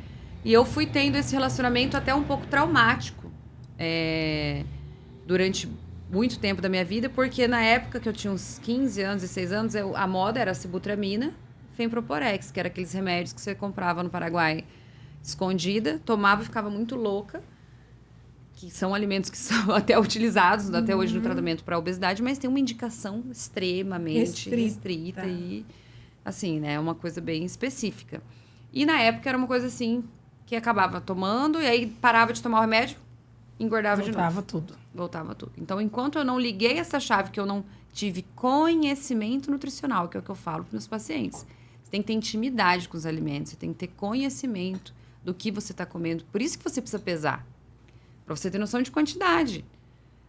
E eu fui tendo esse relacionamento até um pouco traumático durante muito tempo da minha vida, porque na época que eu tinha uns 15 anos, 16 anos, a moda era a Sibutramina, Femproporex, que era aqueles remédios que você comprava no Paraguai escondida, tomava e ficava muito louca, que são alimentos que são até utilizados até hoje no tratamento para obesidade, mas tem uma indicação extremamente restrita e, assim, né, uma coisa bem específica. E na época era uma coisa assim, que acabava tomando e aí parava de tomar o remédio, engordava de novo. Voltava tudo. Então, enquanto eu não liguei essa chave, que eu não tive conhecimento nutricional, que é o que eu falo para os meus pacientes, você tem que ter intimidade com os alimentos, você tem que ter conhecimento do que você está comendo. Por isso que você precisa pesar, para você ter noção de quantidade.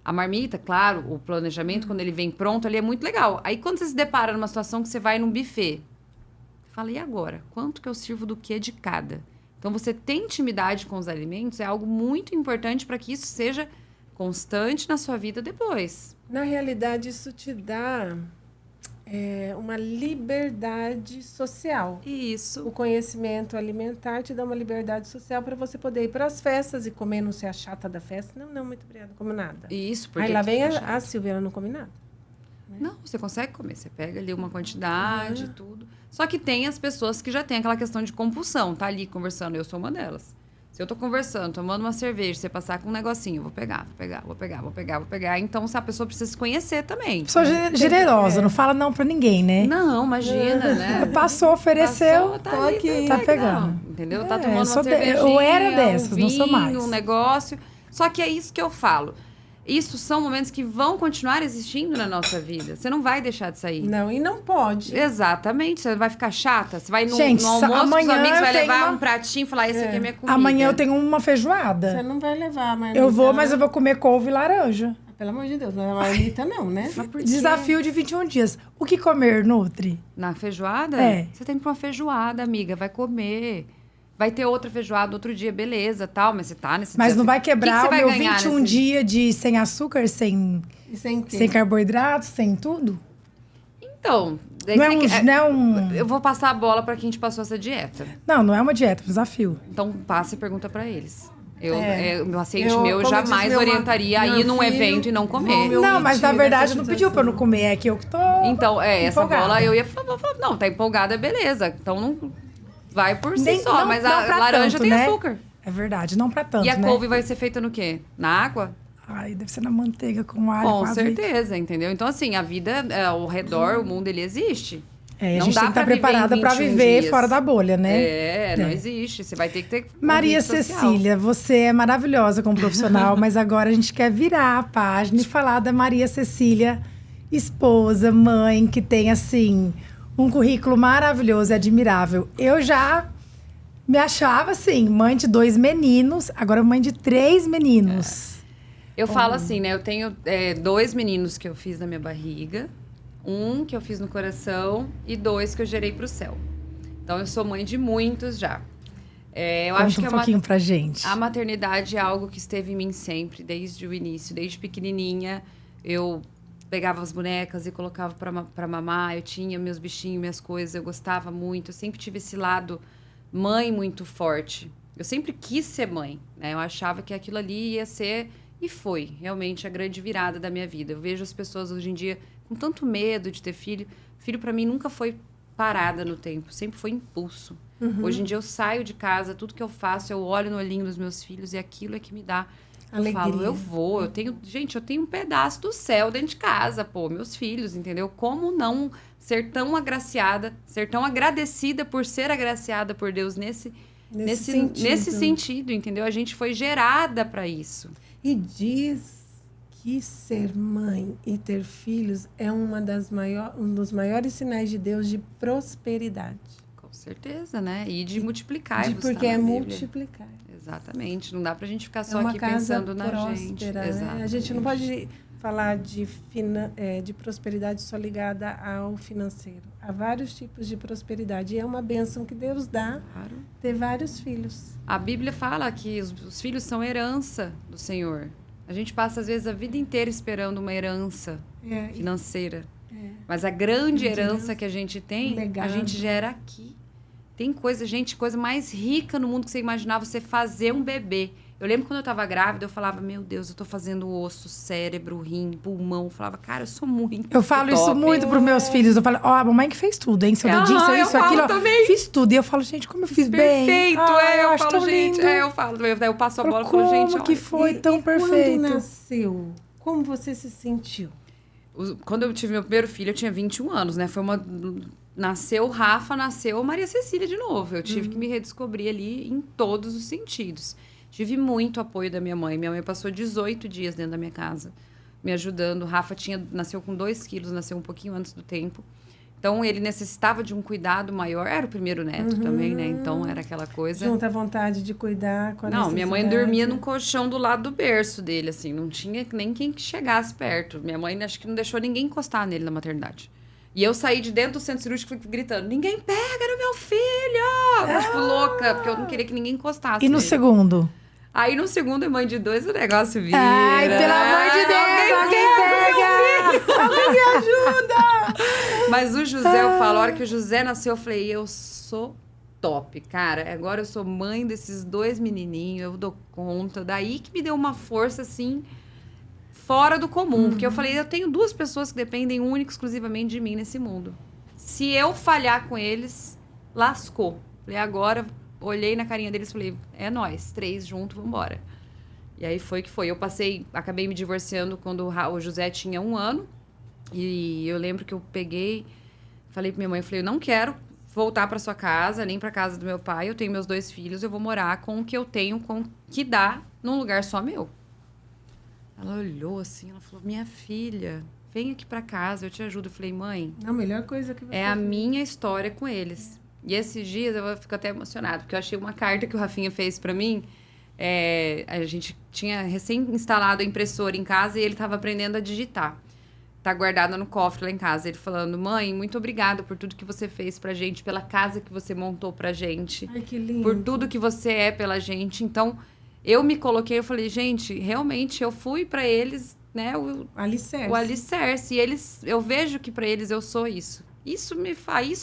A marmita, claro, o planejamento, quando ele vem pronto, ali é muito legal. Aí, quando você se depara numa situação que você vai num buffet, você fala, e agora? Quanto que eu sirvo do que de cada? Então, você ter intimidade com os alimentos é algo muito importante para que isso seja constante na sua vida depois. Na realidade, isso te dá uma liberdade social. Isso. O conhecimento alimentar te dá uma liberdade social para você poder ir para as festas e comer, não ser a chata da festa. Não, muito obrigada, não como nada. Isso, porque... Aí lá vem a Silvia, não come nada. Não, você consegue comer. Você pega ali uma quantidade, tudo. Só que tem as pessoas que já têm aquela questão de compulsão. Tá ali conversando, eu sou uma delas. Se eu tô conversando, tomando uma cerveja, você passar com um negocinho, eu vou pegar. Então, a pessoa precisa se conhecer também. Pessoa generosa, não fala não pra ninguém, né? Não, imagina, né? Passou, ofereceu, tá ali, tá pegando. Entendeu? Tá tomando uma cervejinha, eu era dessas, um vinho, não sou mais. um negócio. Só que é isso que eu falo. Isso são momentos que vão continuar existindo na nossa vida. Você não vai deixar de sair. Não, e não pode. Exatamente. Você vai ficar chata. Você vai no Gente, almoço com os amanhã amigos, vai eu levar tenho um pratinho e falar, esse aqui é minha comida. Amanhã eu tenho uma feijoada. Você não vai levar, mas Eu vou, mas eu vou comer couve e laranja. Pelo amor de Deus, não é marmita não, né? Desafio de 21 dias. O que comer, Nutri? Na feijoada? Você tem que ir pra uma feijoada, amiga. Vai comer. Vai ter outra feijoada outro dia, beleza, tal. Mas você tá nesse Mas não vai que quebrar você o meu vai ganhar 21 dias de sem açúcar, sem carboidratos, sem tudo? Então... Não é um... Eu vou passar a bola pra quem te passou essa dieta. Não é uma dieta, é um desafio. Então, passa e pergunta pra eles. O paciente Eu, meu como jamais diz meu orientaria a ir num filho, evento e não comer. Não, mas na mentir verdade nessa não pediu pra eu não comer, é que eu que tô Então, essa empolgada. bola eu ia falar, não, tá empolgada, beleza. Então, não vai por si Nem- só, não- mas não a pra laranja tanto, tem né? açúcar. É verdade, não pra tanto, E a né? couve vai ser feita no quê? Na água? Ai, deve ser na manteiga com alho. Com com azeite. certeza, entendeu? Então, assim, a vida ao redor, o mundo, ele existe. É, a Não gente dá tem que pra estar viver em preparada pra 21 viver dias. fora da bolha, né? Não É. existe. Você vai ter que ter Maria convívio social. Cecília, você é maravilhosa como profissional, mas agora a gente quer virar a página e falar da Maria Cecília, esposa, mãe, que tem, assim, um currículo maravilhoso e admirável. Eu já me achava, assim, mãe de 2 meninos, agora mãe de 3 meninos. Eu falo assim, né? Eu tenho 2 meninos que eu fiz na minha barriga, 1 que eu fiz no coração e 2 que eu gerei pro céu. Então, eu sou mãe de muitos já. Eu Conta acho que um pouquinho pra gente. a maternidade é algo que esteve em mim sempre, desde o início. Desde pequenininha, eu pegava as bonecas e colocava pra mamar. Eu tinha meus bichinhos, minhas coisas. Eu gostava muito. Eu sempre tive esse lado mãe muito forte. Eu sempre quis ser mãe, né? Eu achava que aquilo ali ia ser... E foi, realmente, a grande virada da minha vida. Eu vejo as pessoas hoje em dia com tanto medo de ter filho. Filho, pra mim, nunca foi parada no tempo. Sempre foi impulso. Hoje em dia, eu saio de casa, tudo que eu faço, eu olho no olhinho dos meus filhos e aquilo é que me dá... Alegria. Eu falo, eu vou. Gente, eu tenho um pedaço do céu dentro de casa, pô. Meus filhos, entendeu? Como não ser tão agraciada, ser tão agradecida por ser agraciada por Deus nesse sentido, entendeu? A gente foi gerada pra isso. E diz que ser mãe e ter filhos é um dos maiores sinais de Deus de prosperidade. Com certeza, né? E de multiplicar. Porque é multiplicar. Exatamente. Não dá pra gente ficar É só uma aqui casa pensando na gente. próspera, né? A gente não pode falar de prosperidade só ligada ao financeiro. Há vários tipos de prosperidade. E é uma bênção que Deus dá Claro. ter vários filhos. A Bíblia fala que os filhos são herança do Senhor. A gente passa, às vezes, a vida inteira esperando uma herança financeira. Mas a grande herança que a gente tem, a gente gera aqui. Tem coisa mais rica no mundo que você imaginar você fazer um bebê. Eu lembro quando eu tava grávida, eu falava, meu Deus, eu tô fazendo osso, cérebro, rim, pulmão. Eu falava, cara, eu sou muito Eu falo isso top. muito pros meus filhos. Eu falo, a mamãe que fez tudo, hein? Seu dedinho, seu isso, eu aquilo. falo também. Fiz tudo. E eu falo, gente, como eu fiz bem. Perfeito, eu eu acho falo, tão gente. lindo. Eu falo, daí eu passo a bola e Como falo, gente, que olha, foi tão perfeito. Quando nasceu, como você se sentiu? Quando eu tive meu primeiro filho, eu tinha 21 anos, né? Nasceu o Rafa, nasceu a Maria Cecília de novo. Eu tive que me redescobrir ali em todos os sentidos. Tive muito apoio da minha mãe. Minha mãe passou 18 dias dentro da minha casa, me ajudando. O Rafa nasceu com 2 quilos, nasceu um pouquinho antes do tempo. Então, ele necessitava de um cuidado maior. Era o primeiro neto também, né? Então, era aquela coisa... Junto à vontade de cuidar com a Não, minha mãe necessidade. dormia num colchão do lado do berço dele, assim. Não tinha nem quem que chegasse perto. Minha mãe, acho que não deixou ninguém encostar nele na maternidade. E eu saí de dentro do centro cirúrgico gritando, ninguém pega no meu filho! Eu, tipo, louca, porque eu não queria que ninguém encostasse E no nele. segundo? Aí, no segundo, mãe de 2, o negócio vira. Ai, pelo amor de Deus, alguém pega! Alguém me ajuda! Mas o José, eu falo, a hora que o José nasceu, eu falei, eu sou top, cara. Agora eu sou mãe desses 2 menininhos, eu dou conta. Daí que me deu uma força, assim, fora do comum. Porque eu falei, eu tenho 2 pessoas que dependem única e exclusivamente de mim nesse mundo. Se eu falhar com eles, lascou. Falei, agora, olhei na carinha deles e falei, é nós, 3 juntos, vambora. E aí foi que foi. Acabei me divorciando quando o José tinha 1 ano. E eu lembro que eu falei pra minha mãe, eu falei, eu não quero voltar pra sua casa, nem pra casa do meu pai. Eu tenho meus 2 filhos, eu vou morar com o que eu tenho, com o que dá, num lugar só meu. Ela olhou assim, ela falou, minha filha, vem aqui pra casa, eu te ajudo. Eu falei, mãe, A melhor coisa que você é a fez. minha história com eles. E esses dias eu fico até emocionada, porque eu achei uma carta que o Rafinha fez pra mim. A gente tinha recém-instalado a impressora em casa e ele tava aprendendo a digitar. Tá guardada no cofre lá em casa. Ele falando, mãe, muito obrigada por tudo que você fez pra gente, pela casa que você montou pra gente. Ai, que lindo. Por tudo que você é pela gente. Então, eu me coloquei, eu falei, gente, realmente, eu fui pra eles, né, o alicerce. E eu vejo que pra eles eu sou isso. Isso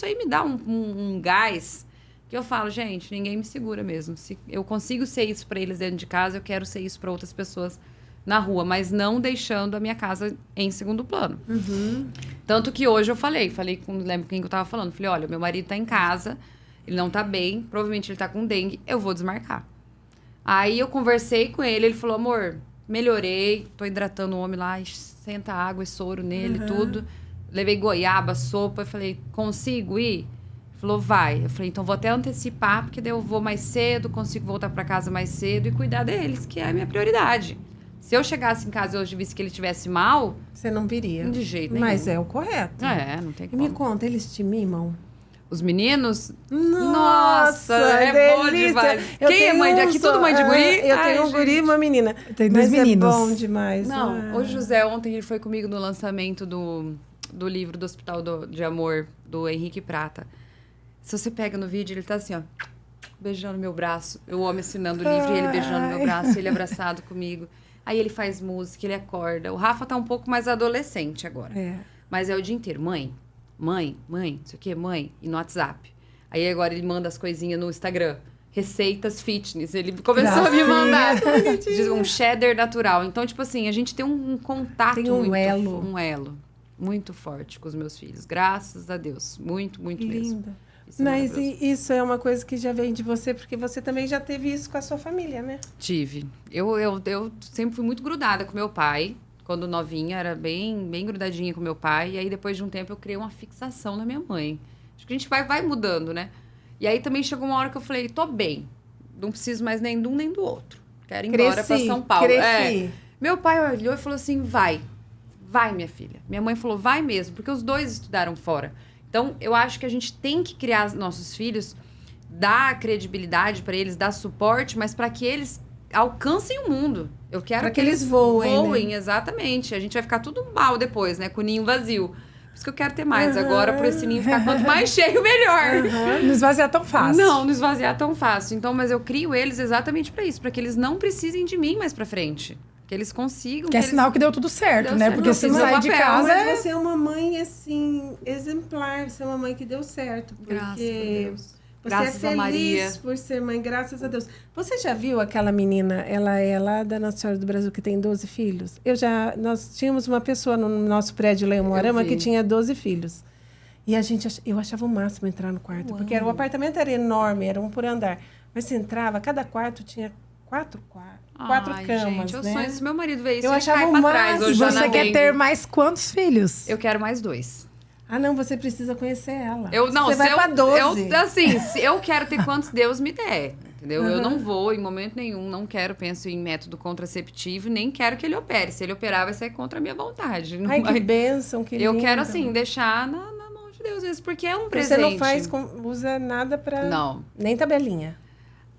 aí me dá um gás que eu falo, gente, ninguém me segura mesmo. Se eu consigo ser isso pra eles dentro de casa, eu quero ser isso pra outras pessoas na rua, mas não deixando a minha casa em segundo plano. Tanto que hoje eu falei com, lembro quem que eu tava falando, falei, olha, meu marido tá em casa, ele não tá bem, provavelmente ele tá com dengue, eu vou desmarcar. Aí eu conversei com ele falou, amor, melhorei, tô hidratando o homem lá, senta água e soro nele, tudo. Levei goiaba, sopa, eu falei, consigo ir? Ele falou, vai. Eu falei, então vou até antecipar, porque daí eu vou mais cedo, consigo voltar para casa mais cedo e cuidar deles, que é a minha prioridade. Se eu chegasse em casa hoje e visse que ele estivesse mal... Você não viria. De jeito nenhum. Mas é o correto. Não tem E como. me conta, eles te mimam? Os meninos? Nossa, é bom delícia. demais. Eu Quem é tenho mãe de aqui? Tudo mãe de guri? Eu tenho um guri e uma menina. Tem 2 meninos. É bom demais. Não, o José ontem ele foi comigo no lançamento do livro do Hospital de Amor, do Henrique Prata. Se você pega no vídeo, ele tá assim, ó, beijando meu braço. O homem assinando o livro e ele beijando meu braço, ele abraçado comigo. Aí ele faz música, ele acorda. O Rafa tá um pouco mais adolescente agora. Mas é o dia inteiro. Mãe, não sei o quê, mãe. E no WhatsApp. Aí agora ele manda as coisinhas no Instagram. Receitas fitness. Ele começou a me mandar. Um cheddar natural. Então, tipo assim, a gente tem um contato. Tem um elo. Um elo muito forte com os meus filhos. Graças a Deus. Muito, muito mesmo. Isso Mas isso é uma coisa que já vem de você, porque você também já teve isso com a sua família, né? Tive. Eu sempre fui muito grudada com meu pai. Quando novinha, era bem grudadinha com meu pai. E aí, depois de um tempo, eu criei uma fixação na minha mãe. Acho que a gente vai mudando, né? E aí, também chegou uma hora que eu falei, tô bem. Não preciso mais nem de um nem do outro. Quero ir embora pra São Paulo. Meu pai olhou e falou assim, vai, minha filha. Minha mãe falou, vai mesmo, porque os dois estudaram fora. Então, eu acho que a gente tem que criar nossos filhos, dar credibilidade para eles, dar suporte, mas para que eles alcancem o mundo. Eu quero pra que eles voem, né? Exatamente. A gente vai ficar tudo mal depois, né? Com o ninho vazio. Por isso que eu quero ter mais agora, para esse ninho ficar quanto mais cheio, melhor. Não esvaziar tão fácil. Não esvaziar tão fácil. Então, mas eu crio eles exatamente para isso, para que eles não precisem de mim mais para frente. Que eles consigam. Que é sinal que deu tudo certo, né? certo. Porque Não, se sair de casa... Mas você é uma mãe, assim, exemplar. Você é uma mãe que deu certo. Porque Graças a Deus. Você Graças é feliz a Maria. por ser mãe, graças a Deus. Você já viu aquela menina, ela é lá da Nossa Senhora do Brasil, que tem 12 filhos? Nós tínhamos uma pessoa no nosso prédio lá em Moarama que tinha 12 filhos. E eu achava o máximo entrar no quarto, porque o apartamento era enorme, era um por andar. Mas você entrava, cada quarto tinha quatro camas, gente, eu né? sonho, se meu marido ver isso, Eu ele achava cai o pra máximo. trás hoje E já você na quer dengue. ter mais quantos filhos? Eu quero mais 2. Ah, não, você precisa conhecer ela. Você vai pra 12. Se eu quero ter quantos Deus me der, entendeu? Eu não vou, em momento nenhum, não penso em método contraceptivo, nem quero que ele opere. Se ele operar, vai ser contra a minha vontade. Ai, que bênção, que Eu lindo. quero, assim, deixar na mão de Deus isso, porque é um presente. Você não usa nada pra... Não. Nem tabelinha.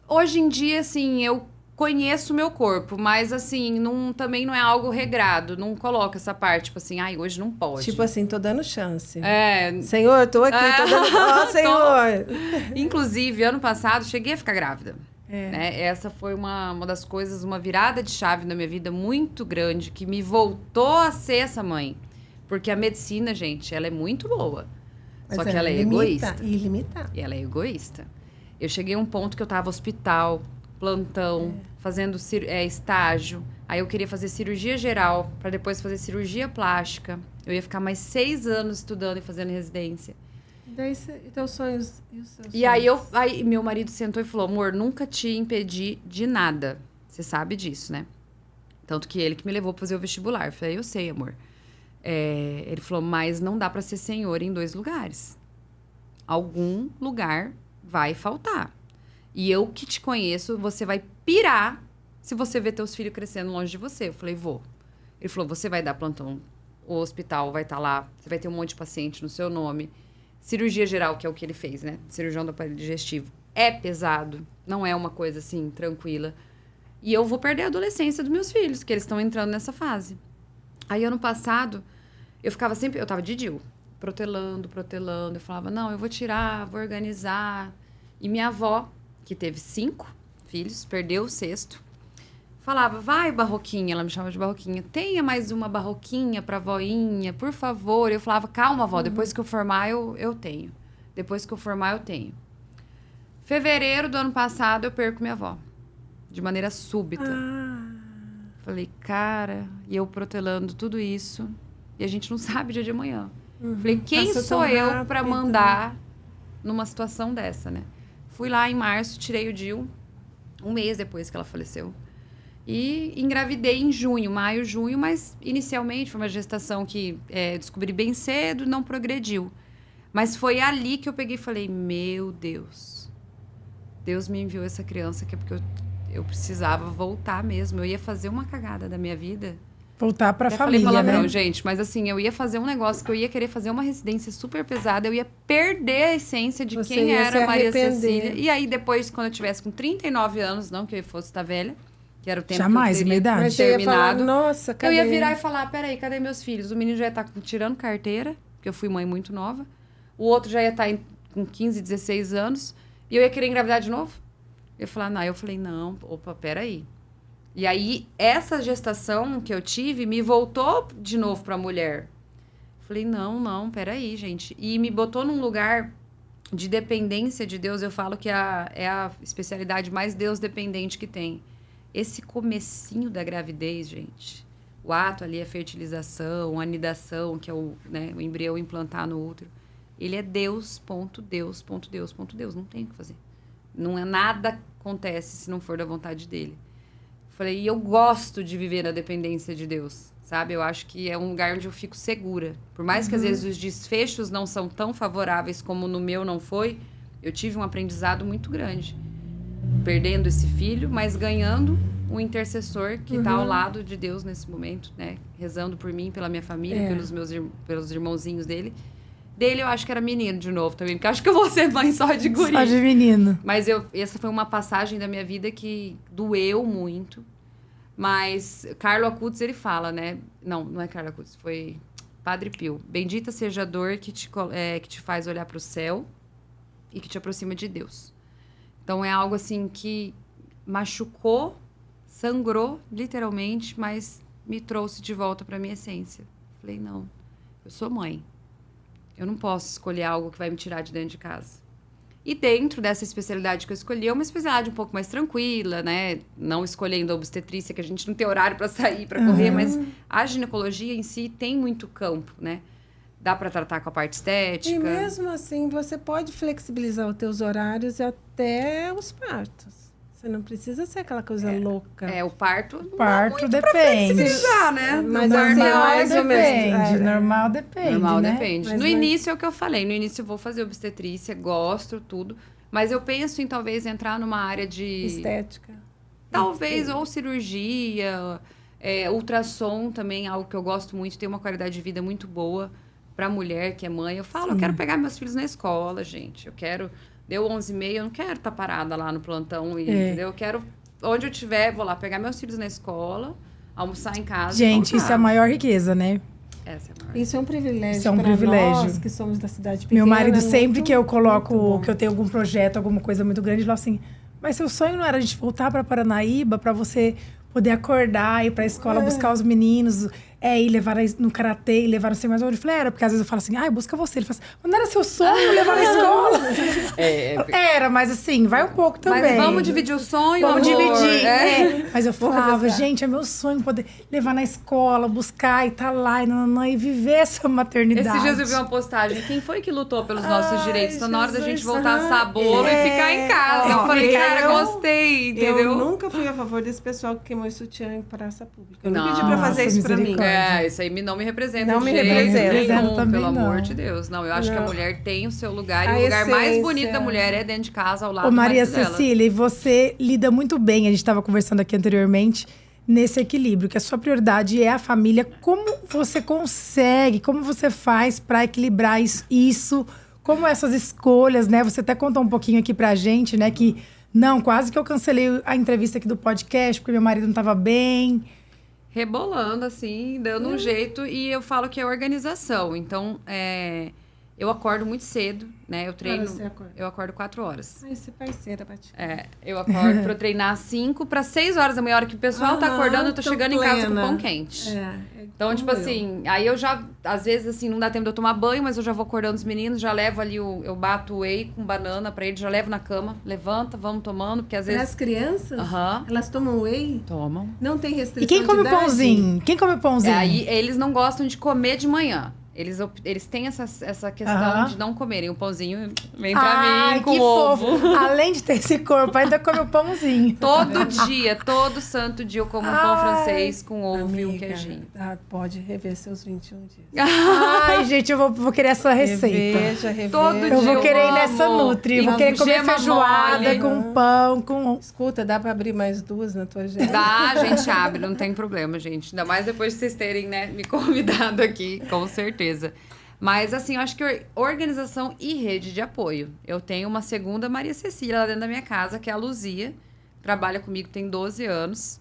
Hoje em dia, assim, eu conheço o meu corpo, mas, assim, também não é algo regrado. Não coloca essa parte, tipo assim, hoje não pode. Tipo assim, tô dando chance. É. Senhor, tô aqui, tô dando... Ó, Senhor! Inclusive, ano passado, cheguei a ficar grávida. Né? Essa foi uma das coisas, uma virada de chave na minha vida muito grande, que me voltou a ser essa mãe. Porque a medicina, gente, ela é muito boa. Só que ela é egoísta. E ela é egoísta. Eu cheguei a um ponto que eu tava hospital, plantão, fazendo estágio. Aí eu queria fazer cirurgia geral, para depois fazer cirurgia plástica. Eu ia ficar mais 6 anos estudando e fazendo residência. Daí, teus sonhos e os seus E aí meu marido sentou e falou, amor, nunca te impedi de nada. Você sabe disso, né? Tanto que ele que me levou pra fazer o vestibular. Eu falei, eu sei, amor. Ele falou, mas não dá pra ser senhor em 2 lugares. Algum lugar vai faltar. E eu que te conheço, você vai pirar se você ver teus filhos crescendo longe de você. Eu falei, vou. Ele falou, você vai dar plantão, o hospital vai estar lá, você vai ter um monte de paciente no seu nome. Cirurgia geral, que é o que ele fez, né? Cirurgião do aparelho digestivo. É pesado, não é uma coisa assim, tranquila. E eu vou perder a adolescência dos meus filhos, que eles estão entrando nessa fase. Aí, ano passado, eu tava de DIU, protelando. Eu falava, não, eu vou tirar, vou organizar. E minha avó, que teve 5 filhos, perdeu o 6º, falava, vai, Barroquinha, ela me chamava de Barroquinha, tenha mais uma Barroquinha pra voinha, por favor. Eu falava, calma, vó, depois que eu formar, eu tenho. Depois que eu formar, eu tenho. Fevereiro do ano passado, eu perco minha avó. De maneira súbita. Falei, cara, e eu protelando tudo isso, e a gente não sabe o dia de amanhã. Falei, quem sou eu pra mandar numa situação dessa, né? Fui lá em março, tirei o DIU, um mês depois que ela faleceu. E engravidei em junho, maio, junho, mas inicialmente foi uma gestação que descobri bem cedo, não progrediu. Mas foi ali que eu peguei e falei, meu Deus, Deus me enviou essa criança que é porque eu precisava voltar mesmo. Eu ia fazer uma cagada da minha vida. Voltar pra Até família, falei palavrão, né? gente, mas assim, eu ia fazer um negócio que eu ia querer fazer uma residência super pesada, eu ia perder a essência de Você quem ia era se Maria arrepender. Cecília. E aí, depois, quando eu tivesse com 39 anos, não que eu fosse estar velha, que era o tempo Jamais, que eu minha teria idade. Mas você ia falar, terminado, nossa, eu cadê? ia virar e falar, peraí, cadê meus filhos? O menino já ia estar tirando carteira, porque eu fui mãe muito nova, o outro já ia estar com 15, 16 anos, e eu ia querer engravidar de novo? Eu falei, não, opa, peraí. E aí, essa gestação que eu tive me voltou de novo pra mulher. Falei, não, peraí, gente. E me botou num lugar de dependência de Deus. Eu falo que é a especialidade mais Deus dependente que tem. Esse comecinho da gravidez, gente. O ato ali é fertilização, anidação, que é o embrião implantar no útero. Ele é Deus, ponto, Deus, ponto, Deus, ponto, Deus. Não tem o que fazer. Não é nada acontece se não for da vontade dele. Falei, e eu gosto de viver na dependência de Deus, sabe? Eu acho que é um lugar onde eu fico segura. Por mais que às vezes os desfechos não são tão favoráveis como no meu não foi, eu tive um aprendizado muito grande. Perdendo esse filho, mas ganhando um intercessor que está ao lado de Deus nesse momento, né? Rezando por mim, pela minha família, pelos irmãozinhos dele. Dele eu acho que era menino de novo também, porque eu acho que eu vou ser mãe só de guri. Só de menino. Mas essa foi uma passagem da minha vida que doeu muito. Mas Carlo Acutis, ele fala, né? Não é Carlo Acutis, foi Padre Pio. Bendita seja a dor que te faz olhar para o céu e que te aproxima de Deus. Então, é algo assim que machucou, sangrou, literalmente, mas me trouxe de volta para minha essência. Falei, não, eu sou mãe. Eu não posso escolher algo que vai me tirar de dentro de casa. E dentro dessa especialidade que eu escolhi, é uma especialidade um pouco mais tranquila, né? Não escolhendo a obstetrícia, que a gente não tem horário para sair, para correr, mas a ginecologia em si tem muito campo, né? Dá para tratar com a parte estética. E mesmo assim, você pode flexibilizar os teus horários até os partos. Você não precisa ser aquela coisa louca. O parto... Parto depende. Já, né? Mas Normal assim, mais ou menos. depende, normal depende, Normal né? depende. Mas No início é o que eu falei. No início eu vou fazer obstetrícia, gosto, tudo. Mas eu penso em talvez entrar numa área de... Estética. Talvez, ou cirurgia, ultrassom também, algo que eu gosto muito. Tem uma qualidade de vida muito boa pra mulher que é mãe. Eu falo, eu quero pegar meus filhos na escola, gente. Eu quero... Deu 11h30, eu não quero estar parada lá no plantão, entendeu? Eu quero... Onde eu estiver, vou lá pegar meus filhos na escola, almoçar em casa. Gente, isso é a maior riqueza, né? Essa é a maior. Isso é um privilégio. Isso é um pra privilégio. Nós que somos da cidade pequena. Meu marido, é sempre muito, que eu muito coloco, bom. que eu tenho algum projeto, alguma coisa muito grande, ele fala assim, mas seu sonho não era de voltar para Paranaíba para você poder acordar, ir para a escola, buscar os meninos, ir levar no karatê, levar não sei mais onde. Eu falei, era, porque às vezes eu falo assim, busca você. Ele fala assim, mas não era seu sonho levar na escola? Era, mas assim, vai um pouco também. Mas vamos dividir o sonho, Vamos amor. dividir. Mas eu falava, gente, é meu sonho poder levar na escola, buscar e tá lá, e viver essa maternidade. Esses dias eu vi uma postagem. Quem foi que lutou pelos nossos direitos? Então, na hora da gente voltar a Jesus. assar bolo e ficar em casa. Eu falei, cara, gostei, entendeu? Eu nunca fui a favor desse pessoal que queimou sutiã em praça pública. Eu não pedi pra Nossa, fazer isso pra mim. misericórdia. Isso aí não me representa Não de me jeito representa. nenhum, Também pelo não. amor de Deus. Não, eu acho que a mulher tem o seu lugar. A E o lugar mais essência. bonito da mulher é dentro de casa, ao lado Ô, do Maria marido dela. Cecília, e você lida muito bem, a gente estava conversando aqui anteriormente, nesse equilíbrio, que a sua prioridade é a família. Como você consegue, como você faz para equilibrar isso? Como essas escolhas, né? Você até contou um pouquinho aqui pra gente, né? Que, não, quase que eu cancelei a entrevista aqui do podcast, porque meu marido não estava bem. Rebolando, assim, dando um jeito. E eu falo que é organização. Então, eu acordo muito cedo, né? Eu treino... Você acorda? Eu acordo 4 horas. Ai, você é parceira, Bati. Eu acordo pra eu treinar 5 para 6 horas da manhã. A hora que o pessoal tá acordando, eu tô chegando em casa com pão quente. Então, tipo assim, aí eu já, às vezes, assim, não dá tempo de eu tomar banho, mas eu já vou acordando os meninos, já levo ali, eu bato o whey com banana pra eles, já levo na cama, levanta, vamos tomando, porque às Para as vezes... crianças, Aham. elas tomam whey? Tomam. Não tem restrição E quem come de o idade? pãozinho? Quem come o pãozinho? Aí eles não gostam de comer de manhã. Eles têm essa questão Aham. de não comerem. O pãozinho vem pra Ai, mim com que ovo. fofo. Além de ter esse corpo, ainda come o pãozinho. Todo dia, todo santo dia eu como um pão Ai, francês com ovo e um Amiga, queijinho. pode rever seus 21 dias. Ai, gente, eu vou querer essa receita. Reveja. Todo Eu dia vou querer ir amo. nessa Nutri. Eu vou E querer comer gema feijoada mole. com pão, com... Escuta, dá pra abrir mais 2 na tua agenda? Dá, a gente abre, não tem problema, gente. Ainda mais depois de vocês terem, né, me convidado aqui, com certeza. Mas, assim, eu acho que organização e rede de apoio. Eu tenho uma segunda Maria Cecília lá dentro da minha casa, que é a Luzia. Trabalha comigo, tem 12 anos.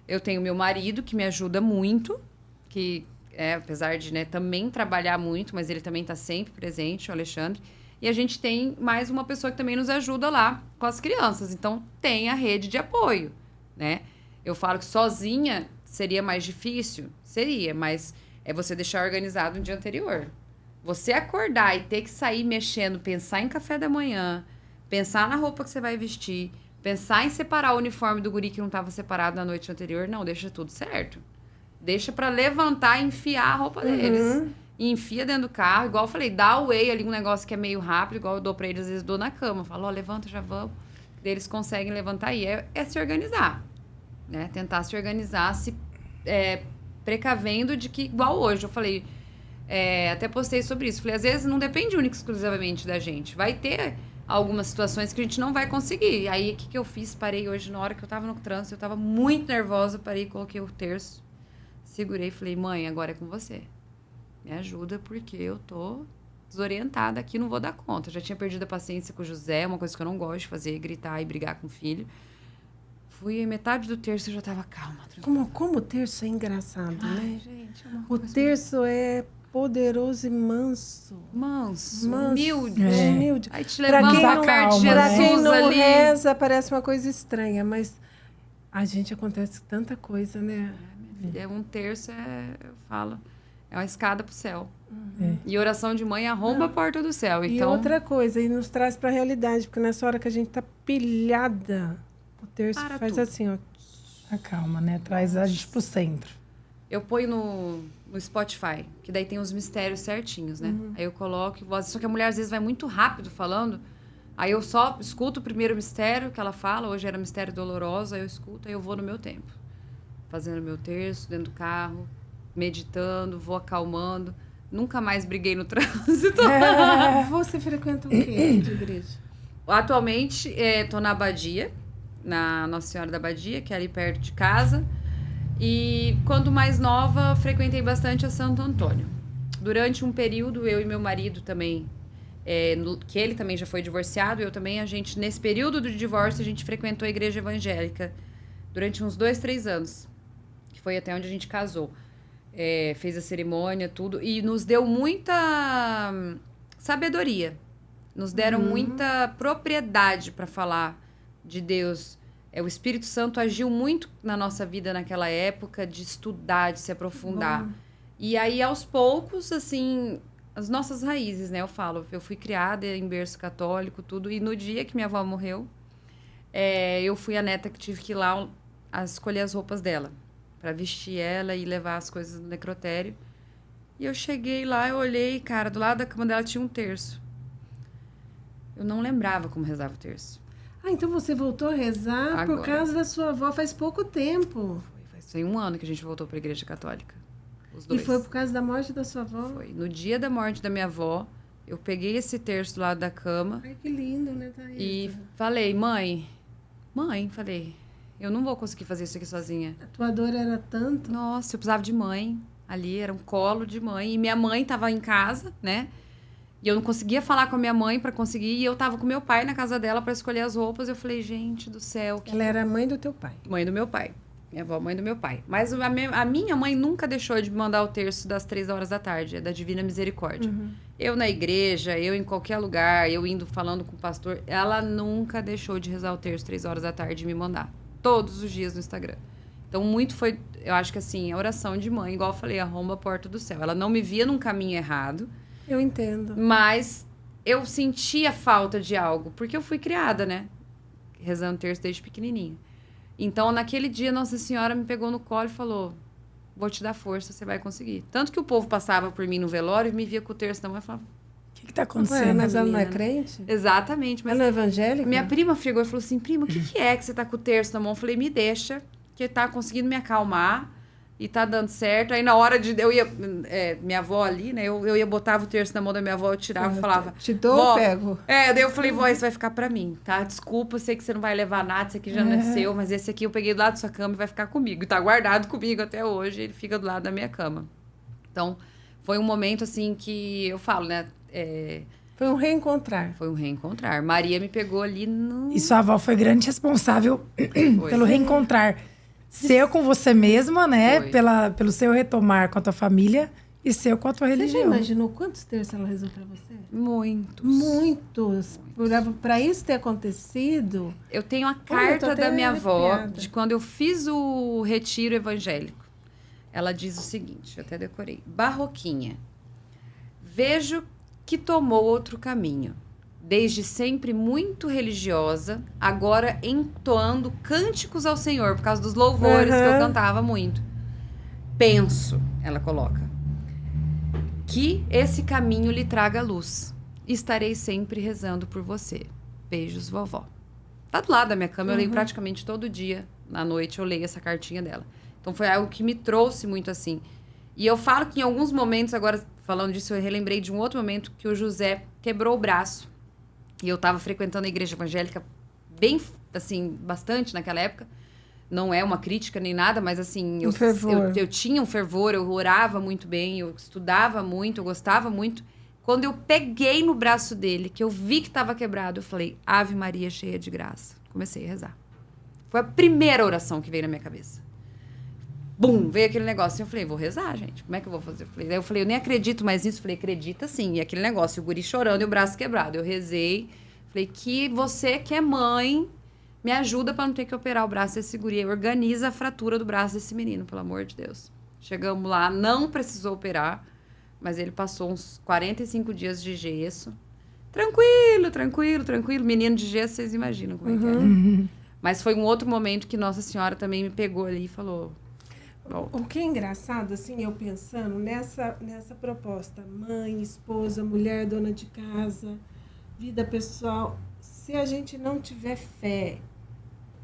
Eu tenho meu marido, que me ajuda muito, que, apesar de, né, também trabalhar muito, mas ele também está sempre presente, o Alexandre. E a gente tem mais uma pessoa que também nos ajuda lá com as crianças. Então, tem a rede de apoio, né? Eu falo que sozinha seria mais difícil? Seria, mas é você deixar organizado no dia anterior. Você acordar e ter que sair mexendo, pensar em café da manhã, pensar na roupa que você vai vestir, pensar em separar o uniforme do guri que não estava separado na noite anterior, não, deixa tudo certo. Deixa pra levantar e enfiar a roupa deles. E enfia dentro do carro, igual eu falei, dá away ali um negócio que é meio rápido, igual eu dou pra eles, às vezes dou na cama. Falo, ó, levanta, já vamos. Daí eles conseguem levantar e é se organizar, né? Tentar se organizar, precavendo de que, igual hoje, eu falei, até postei sobre isso. Falei, às vezes não depende única e exclusivamente da gente. Vai ter algumas situações que a gente não vai conseguir. Aí, o que eu fiz? Parei hoje, na hora que eu tava no trânsito, eu tava muito nervosa, parei, coloquei o terço, segurei e falei, mãe, agora é com você. Me ajuda, porque eu tô desorientada aqui, não vou dar conta. Já tinha perdido a paciência com o José, uma coisa que eu não gosto de fazer, gritar e brigar com o filho. Fui em metade do terço e já tava calma. Como o terço é engraçado, né? Gente, é uma O coisa terço é poderoso e manso. manso, Manso, humilde. humilde. Aí te Pra levanta quem perto de acalma, Pra né? quem Jesus não ali. reza, parece uma coisa estranha, mas a gente acontece tanta coisa, né? Um terço eu falo, é uma escada pro céu. É. E oração de mãe arromba a porta do céu. E Então, outra coisa, e nos traz pra realidade, porque nessa hora que a gente tá pilhada, o terço Para faz tudo. assim, ó. Acalma, né? Traz a gente pro centro. eu ponho no Spotify, que daí tem os mistérios certinhos, né? Aí eu coloco, só que a mulher às vezes vai muito rápido falando, aí eu só escuto o primeiro mistério que ela fala, hoje era mistério doloroso, aí eu escuto, aí eu vou no meu tempo. Fazendo meu terço, dentro do carro, meditando, vou acalmando. Nunca mais briguei no trânsito. Você frequenta o quê de igreja? Atualmente, tô na Abadia, na Nossa Senhora da Abadia, que é ali perto de casa. E quando mais nova, frequentei bastante a Santo Antônio. Durante um período, eu e meu marido também, que ele também já foi divorciado, eu também, nesse período do divórcio, a gente frequentou a igreja evangélica durante uns 2, 3 anos, que foi até onde a gente casou. Fez a cerimônia, tudo, e nos deu muita sabedoria. Nos deram muita propriedade para falar de Deus. O Espírito Santo agiu muito na nossa vida naquela época, de estudar, de se aprofundar. E aí, aos poucos, assim, as nossas raízes, né? Eu falo, eu fui criada em berço católico, tudo. E no dia que minha avó morreu, eu fui a neta que tive que ir lá escolher as roupas dela, para vestir ela e levar as coisas no necrotério. E eu cheguei lá, eu olhei, cara, do lado da cama dela tinha um terço. Eu não lembrava como rezava o terço. Ah, então você voltou a rezar por Agora. causa da sua avó faz pouco tempo. Tem 1 ano que a gente voltou para a igreja católica. Os dois. E foi por causa da morte da sua avó? Foi. No dia da morte da minha avó, eu peguei esse terço do lado da cama Ai, que lindo, né, Thaís? e falei, mãe, falei, eu não vou conseguir fazer isso aqui sozinha. A tua dor era tanto. Nossa, eu precisava de mãe. Ali era um colo de mãe. E minha mãe estava em casa, né? E eu não conseguia falar com a minha mãe para conseguir. E eu tava com meu pai na casa dela para escolher as roupas. Eu falei, gente do céu. Ela era mãe do teu pai. Mãe do meu pai. Minha avó, mãe do meu pai. Mas a minha mãe nunca deixou de me mandar o terço das 3 horas da tarde. É da Divina Misericórdia. Eu na igreja, eu em qualquer lugar, eu indo falando com o pastor. Ela nunca deixou de rezar o terço 3 horas da tarde e me mandar. Todos os dias no Instagram. Então, muito foi... Eu acho que assim, a oração de mãe, igual eu falei, arromba a porta do céu. Ela não me via num caminho errado. Eu entendo. Mas eu sentia falta de algo, porque eu fui criada, né? Rezando terço desde pequenininha. Então, naquele dia, Nossa Senhora me pegou no colo e falou, vou te dar força, você vai conseguir. Tanto que o povo passava por mim no velório e me via com o terço na mão e falava... O que tá acontecendo? Mas ela não é menina, crente? Exatamente. Mas Ela não é evangélica? minha prima chegou e falou assim, prima, o que é que você tá com o terço na mão? Eu falei, me deixa, que tá conseguindo me acalmar e tá dando certo. Aí na hora de... Eu ia... minha avó ali, né? Eu ia botava o terço na mão da minha avó, eu tirava e falava... Te dou vó, ou pego? daí eu falei, vó, esse vai ficar pra mim, tá? Desculpa, sei que você não vai levar nada, esse aqui já não é seu, mas esse aqui eu peguei do lado da sua cama e vai ficar comigo. Tá guardado comigo até hoje, ele fica do lado da minha cama. Então, foi um momento, assim, que eu falo, né? Foi um reencontrar. Foi um reencontrar. Maria me pegou ali no... E sua avó foi grande responsável pelo reencontrar seu com você mesma, né? Foi. Pelo seu retomar com a tua família e seu com a tua Você já religião. imaginou quantos terços ela rezou pra você? Muitos. Muitos. Pra isso ter acontecido... Eu tenho a Olha, eu tô carta até da minha avó arrepiada. de quando eu fiz o retiro evangélico. Ela diz o seguinte, eu até decorei. Barroquinha. Vejo que tomou outro caminho. Desde sempre muito religiosa, agora entoando cânticos ao Senhor, por causa dos louvores que eu cantava muito. Penso, ela coloca, que esse caminho lhe traga luz. Estarei sempre rezando por você. Beijos, vovó. Tá do lado da minha cama, eu leio praticamente todo dia. Na noite eu leio essa cartinha dela. Então foi algo que me trouxe muito assim. E eu falo que em alguns momentos, agora falando disso, eu relembrei de um outro momento que o José quebrou o braço. E eu estava frequentando a igreja evangélica bem, assim, bastante naquela época. Não é uma crítica nem nada, mas assim, eu tinha um fervor, eu orava muito bem, eu estudava muito, eu gostava muito. Quando eu peguei no braço dele, que eu vi que estava quebrado, eu falei, Ave Maria cheia de graça. Comecei a rezar. Foi a primeira oração que veio na minha cabeça. Bum, veio aquele negócio. Eu falei, vou rezar, gente. Como é que eu vou fazer? Eu falei, eu nem acredito mais nisso. Eu falei, acredita sim. E aquele negócio, o guri chorando e o braço quebrado. Eu rezei. Falei, que você que é mãe, me ajuda para não ter que operar o braço desse guri. Organiza a fratura do braço desse menino, pelo amor de Deus. Chegamos lá, não precisou operar, mas ele passou uns 45 dias de gesso. Tranquilo, tranquilo, tranquilo. Menino de gesso, vocês imaginam como é que é. Mas foi um outro momento que Nossa Senhora também me pegou ali e falou... O que é engraçado, assim, eu pensando nessa proposta, mãe, esposa, mulher, dona de casa, vida pessoal, se a gente não tiver fé,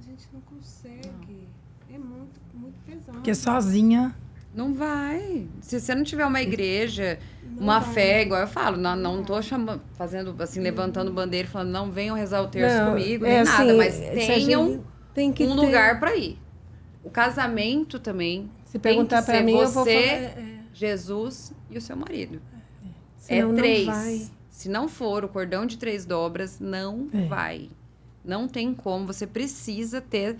a gente não consegue. É muito, muito pesado. Porque sozinha... Não vai. Se você não tiver uma igreja, Não uma vai. fé, igual eu falo, não tô fazendo assim, levantando bandeira e falando, não venham rezar o terço comigo, nem nada, assim, mas se a tenham gente tem que um ter- lugar para ir. O casamento também Se perguntar tem que pra ser mim, eu vou você, falar... Jesus e o seu marido. Senão não 3. vai. Se não for o cordão de 3 dobras, não vai. Não tem como. Você precisa ter...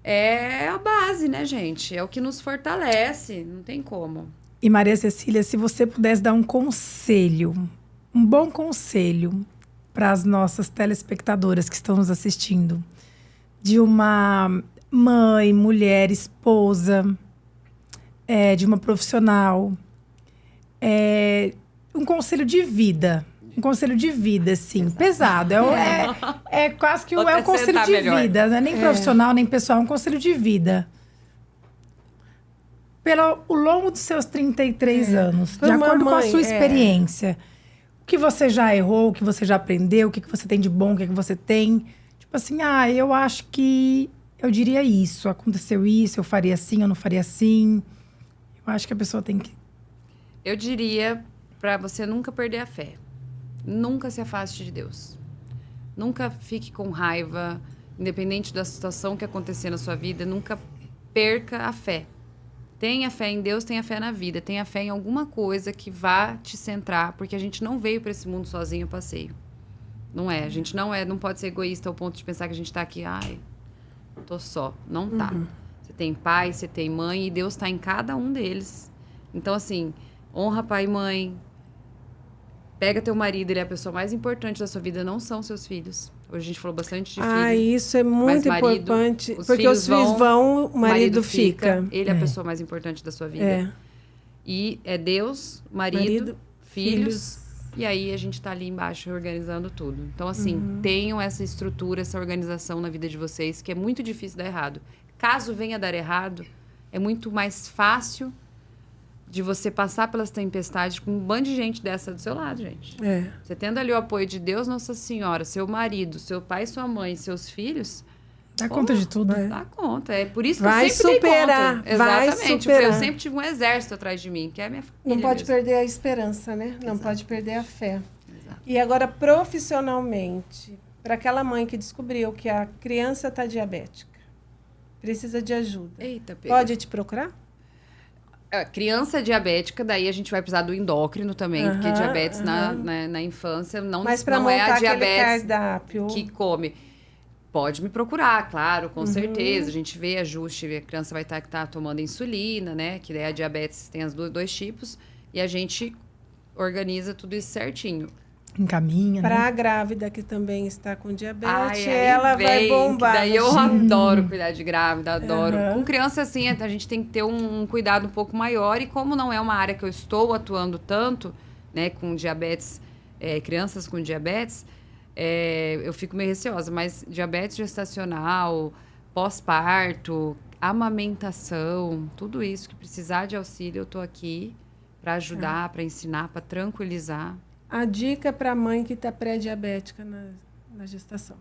É a base, né, gente? É o que nos fortalece. Não tem como. E Maria Cecília, se você pudesse dar um conselho, um bom conselho para as nossas telespectadoras que estão nos assistindo, de uma mãe, mulher, esposa, de uma profissional, um conselho de vida. Um conselho de vida, assim, pesado. É quase que Vou é um conselho acrescentar de melhor. vida, não é nem profissional, nem pessoal, é um conselho de vida. Pelo longo dos seus 33 anos, Foi de uma acordo com a mãe, sua experiência, o que você já errou, o que você já aprendeu, o que você tem de bom, o que você tem. Tipo assim, eu acho que eu diria isso, aconteceu isso, eu faria assim, eu não faria assim. Eu acho que a pessoa tem que... Eu diria para você nunca perder a fé. Nunca se afaste de Deus. Nunca fique com raiva, independente da situação que acontecer na sua vida, nunca perca a fé. Tenha fé em Deus, tenha fé na vida, tenha fé em alguma coisa que vá te centrar, porque a gente não veio para esse mundo sozinho a passeio. Não é, a gente não pode ser egoísta ao ponto de pensar que a gente tá aqui, tô só. Não tá. Você tem pai, você tem mãe, e Deus tá em cada um deles. Então, assim, honra pai e mãe. Pega teu marido, ele é a pessoa mais importante da sua vida, não são seus filhos. Hoje a gente falou bastante de filho. Isso é muito marido, importante. os Porque os filhos vão, o marido fica. Ele é a pessoa mais importante da sua vida. E é Deus, marido, filhos. E aí a gente tá ali embaixo organizando tudo. Então, assim, tenham essa estrutura, essa organização na vida de vocês, que é muito difícil dar errado. Caso venha dar errado, é muito mais fácil de você passar pelas tempestades com um bando de gente dessa do seu lado, gente. Você tendo ali o apoio de Deus, Nossa Senhora, seu marido, seu pai, sua mãe, seus filhos... Dá conta de tudo. Dá conta. É por isso que Vai eu sempre superar, dei conta. vai Exatamente. superar. Eu sempre tive um exército atrás de mim, que é a minha família. Não pode mesmo. perder a esperança, né? Não pode perder a fé. Exato. E agora, profissionalmente, para aquela mãe que descobriu que a criança está diabética, precisa de ajuda, Eita, pega. pode te procurar? Criança diabética, daí a gente vai precisar do endócrino também, porque diabetes na infância não, Mas para não montar é a aquele diabetes cardápio... que come. Pode me procurar, claro, com certeza. A gente vê ajuste, a criança vai estar tomando insulina, né? Que daí a diabetes tem os dois tipos. E a gente organiza tudo isso certinho. Encaminha, Para né? a grávida que também está com diabetes, Ai, aí ela vai vem, bombar. que daí eu adoro cuidar de grávida, adoro. Uhum. Com criança, assim, a gente tem que ter um cuidado um pouco maior. E como não é uma área que eu estou atuando tanto, né? Com diabetes, crianças com diabetes... eu fico meio receosa, mas diabetes gestacional, pós-parto, amamentação, tudo isso que precisar de auxílio, eu tô aqui para ajudar, para ensinar, para tranquilizar. A dica para a mãe que está pré-diabética na gestação,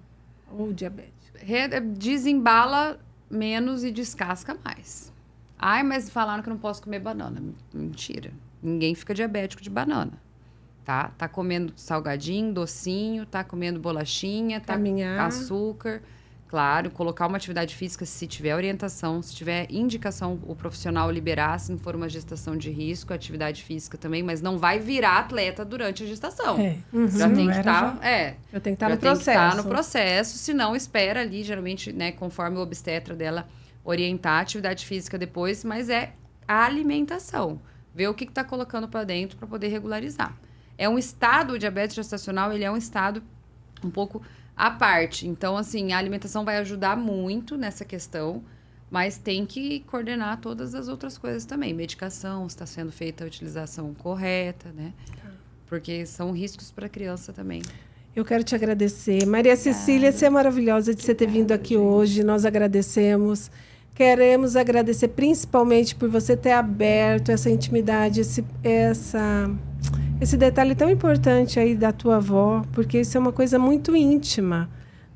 ou diabética. Desembala menos e descasca mais. Ai, mas falaram que eu não posso comer banana. Mentira. Ninguém fica diabético de banana. Tá comendo salgadinho, docinho, tá comendo bolachinha, tá Caminhar. com açúcar. Claro, colocar uma atividade física se tiver orientação, se tiver indicação, o profissional liberar, se não for uma gestação de risco, atividade física também, mas não vai virar atleta durante a gestação. Já tem que estar... Eu tenho que estar no já tem que processo. estar no processo, senão espera ali, geralmente, né, conforme o obstetra dela orientar a atividade física depois, mas é a alimentação. Ver o que tá colocando para dentro para poder regularizar. É um estado, o diabetes gestacional, ele é um estado um pouco à parte. Então, assim, a alimentação vai ajudar muito nessa questão, mas tem que coordenar todas as outras coisas também. Medicação, se está sendo feita a utilização correta, né? Porque são riscos para a criança também. Eu quero te agradecer. Maria Cecília, você é maravilhosa de você ter vindo aqui hoje. Nós agradecemos. Queremos agradecer principalmente por você ter aberto essa intimidade, esse detalhe tão importante aí da tua avó, porque isso é uma coisa muito íntima,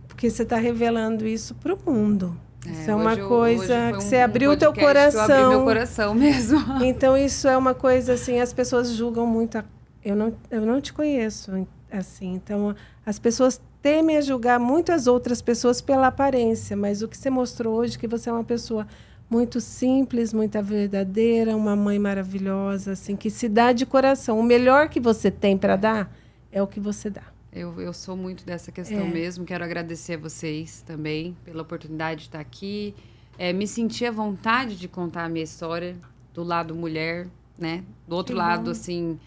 porque você está revelando isso para o mundo. Isso é uma coisa que você abriu o teu coração. Eu abri meu coração mesmo. Então, isso é uma coisa, assim, as pessoas julgam muito. Eu não te conheço, assim. Então, as pessoas temem a julgar muito as outras pessoas pela aparência, mas o que você mostrou hoje, que você é uma pessoa muito simples, muito verdadeira, uma mãe maravilhosa, assim, que se dá de coração. O melhor que você tem para dar é o que você dá. Eu sou muito dessa questão mesmo. Quero agradecer a vocês também pela oportunidade de estar aqui. Me sentir à vontade de contar a minha história do lado mulher, né? Do outro lado, assim...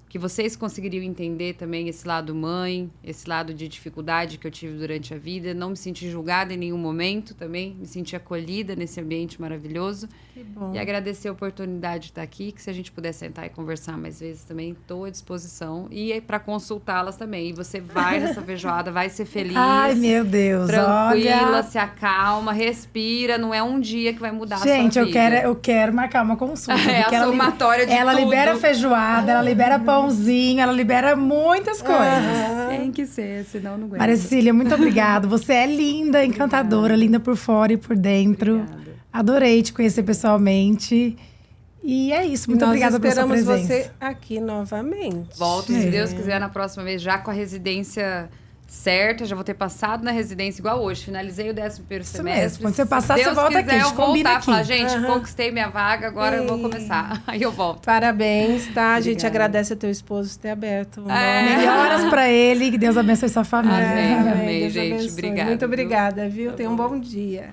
que vocês conseguiriam entender também esse lado mãe, esse lado de dificuldade que eu tive durante a vida. Não me senti julgada em nenhum momento também, me senti acolhida nesse ambiente maravilhoso. Que bom. E agradecer a oportunidade de estar aqui, que se a gente puder sentar e conversar mais vezes também, estou à disposição. E para consultá-las também. E você vai nessa feijoada, vai ser feliz. Ai, meu Deus, tranquila, olha... se acalma, respira. Não é um dia que vai mudar Gente, a sua vida. eu quero marcar uma consulta. É porque a somatória de ela tudo. libera feijoada, ela libera pãozinho, ela libera muitas coisas. Tem que ser, senão não aguento. Maria Cecília, muito obrigada. Você é linda, encantadora, linda por fora e por dentro. Obrigada. Adorei te conhecer pessoalmente. E é isso, muito obrigada pela sua presença. Nós esperamos você aqui novamente. Volto, se Deus quiser, na próxima vez, já com a residência certa. Já vou ter passado na residência igual hoje. Finalizei o 11º semestre. Mesmo. Quando você passar, se Deus você volta quiser, aqui, a gente eu vou combina voltar aqui. falar, gente, conquistei minha vaga, agora eu vou começar. Aí eu volto. Parabéns, tá? A gente Obrigada. agradece a teu esposo ter aberto. Melhoras pra ele, que Deus abençoe sua família. Amém, Deus gente. abençoe. Obrigada. Muito obrigada, viu? Tenha um bom dia.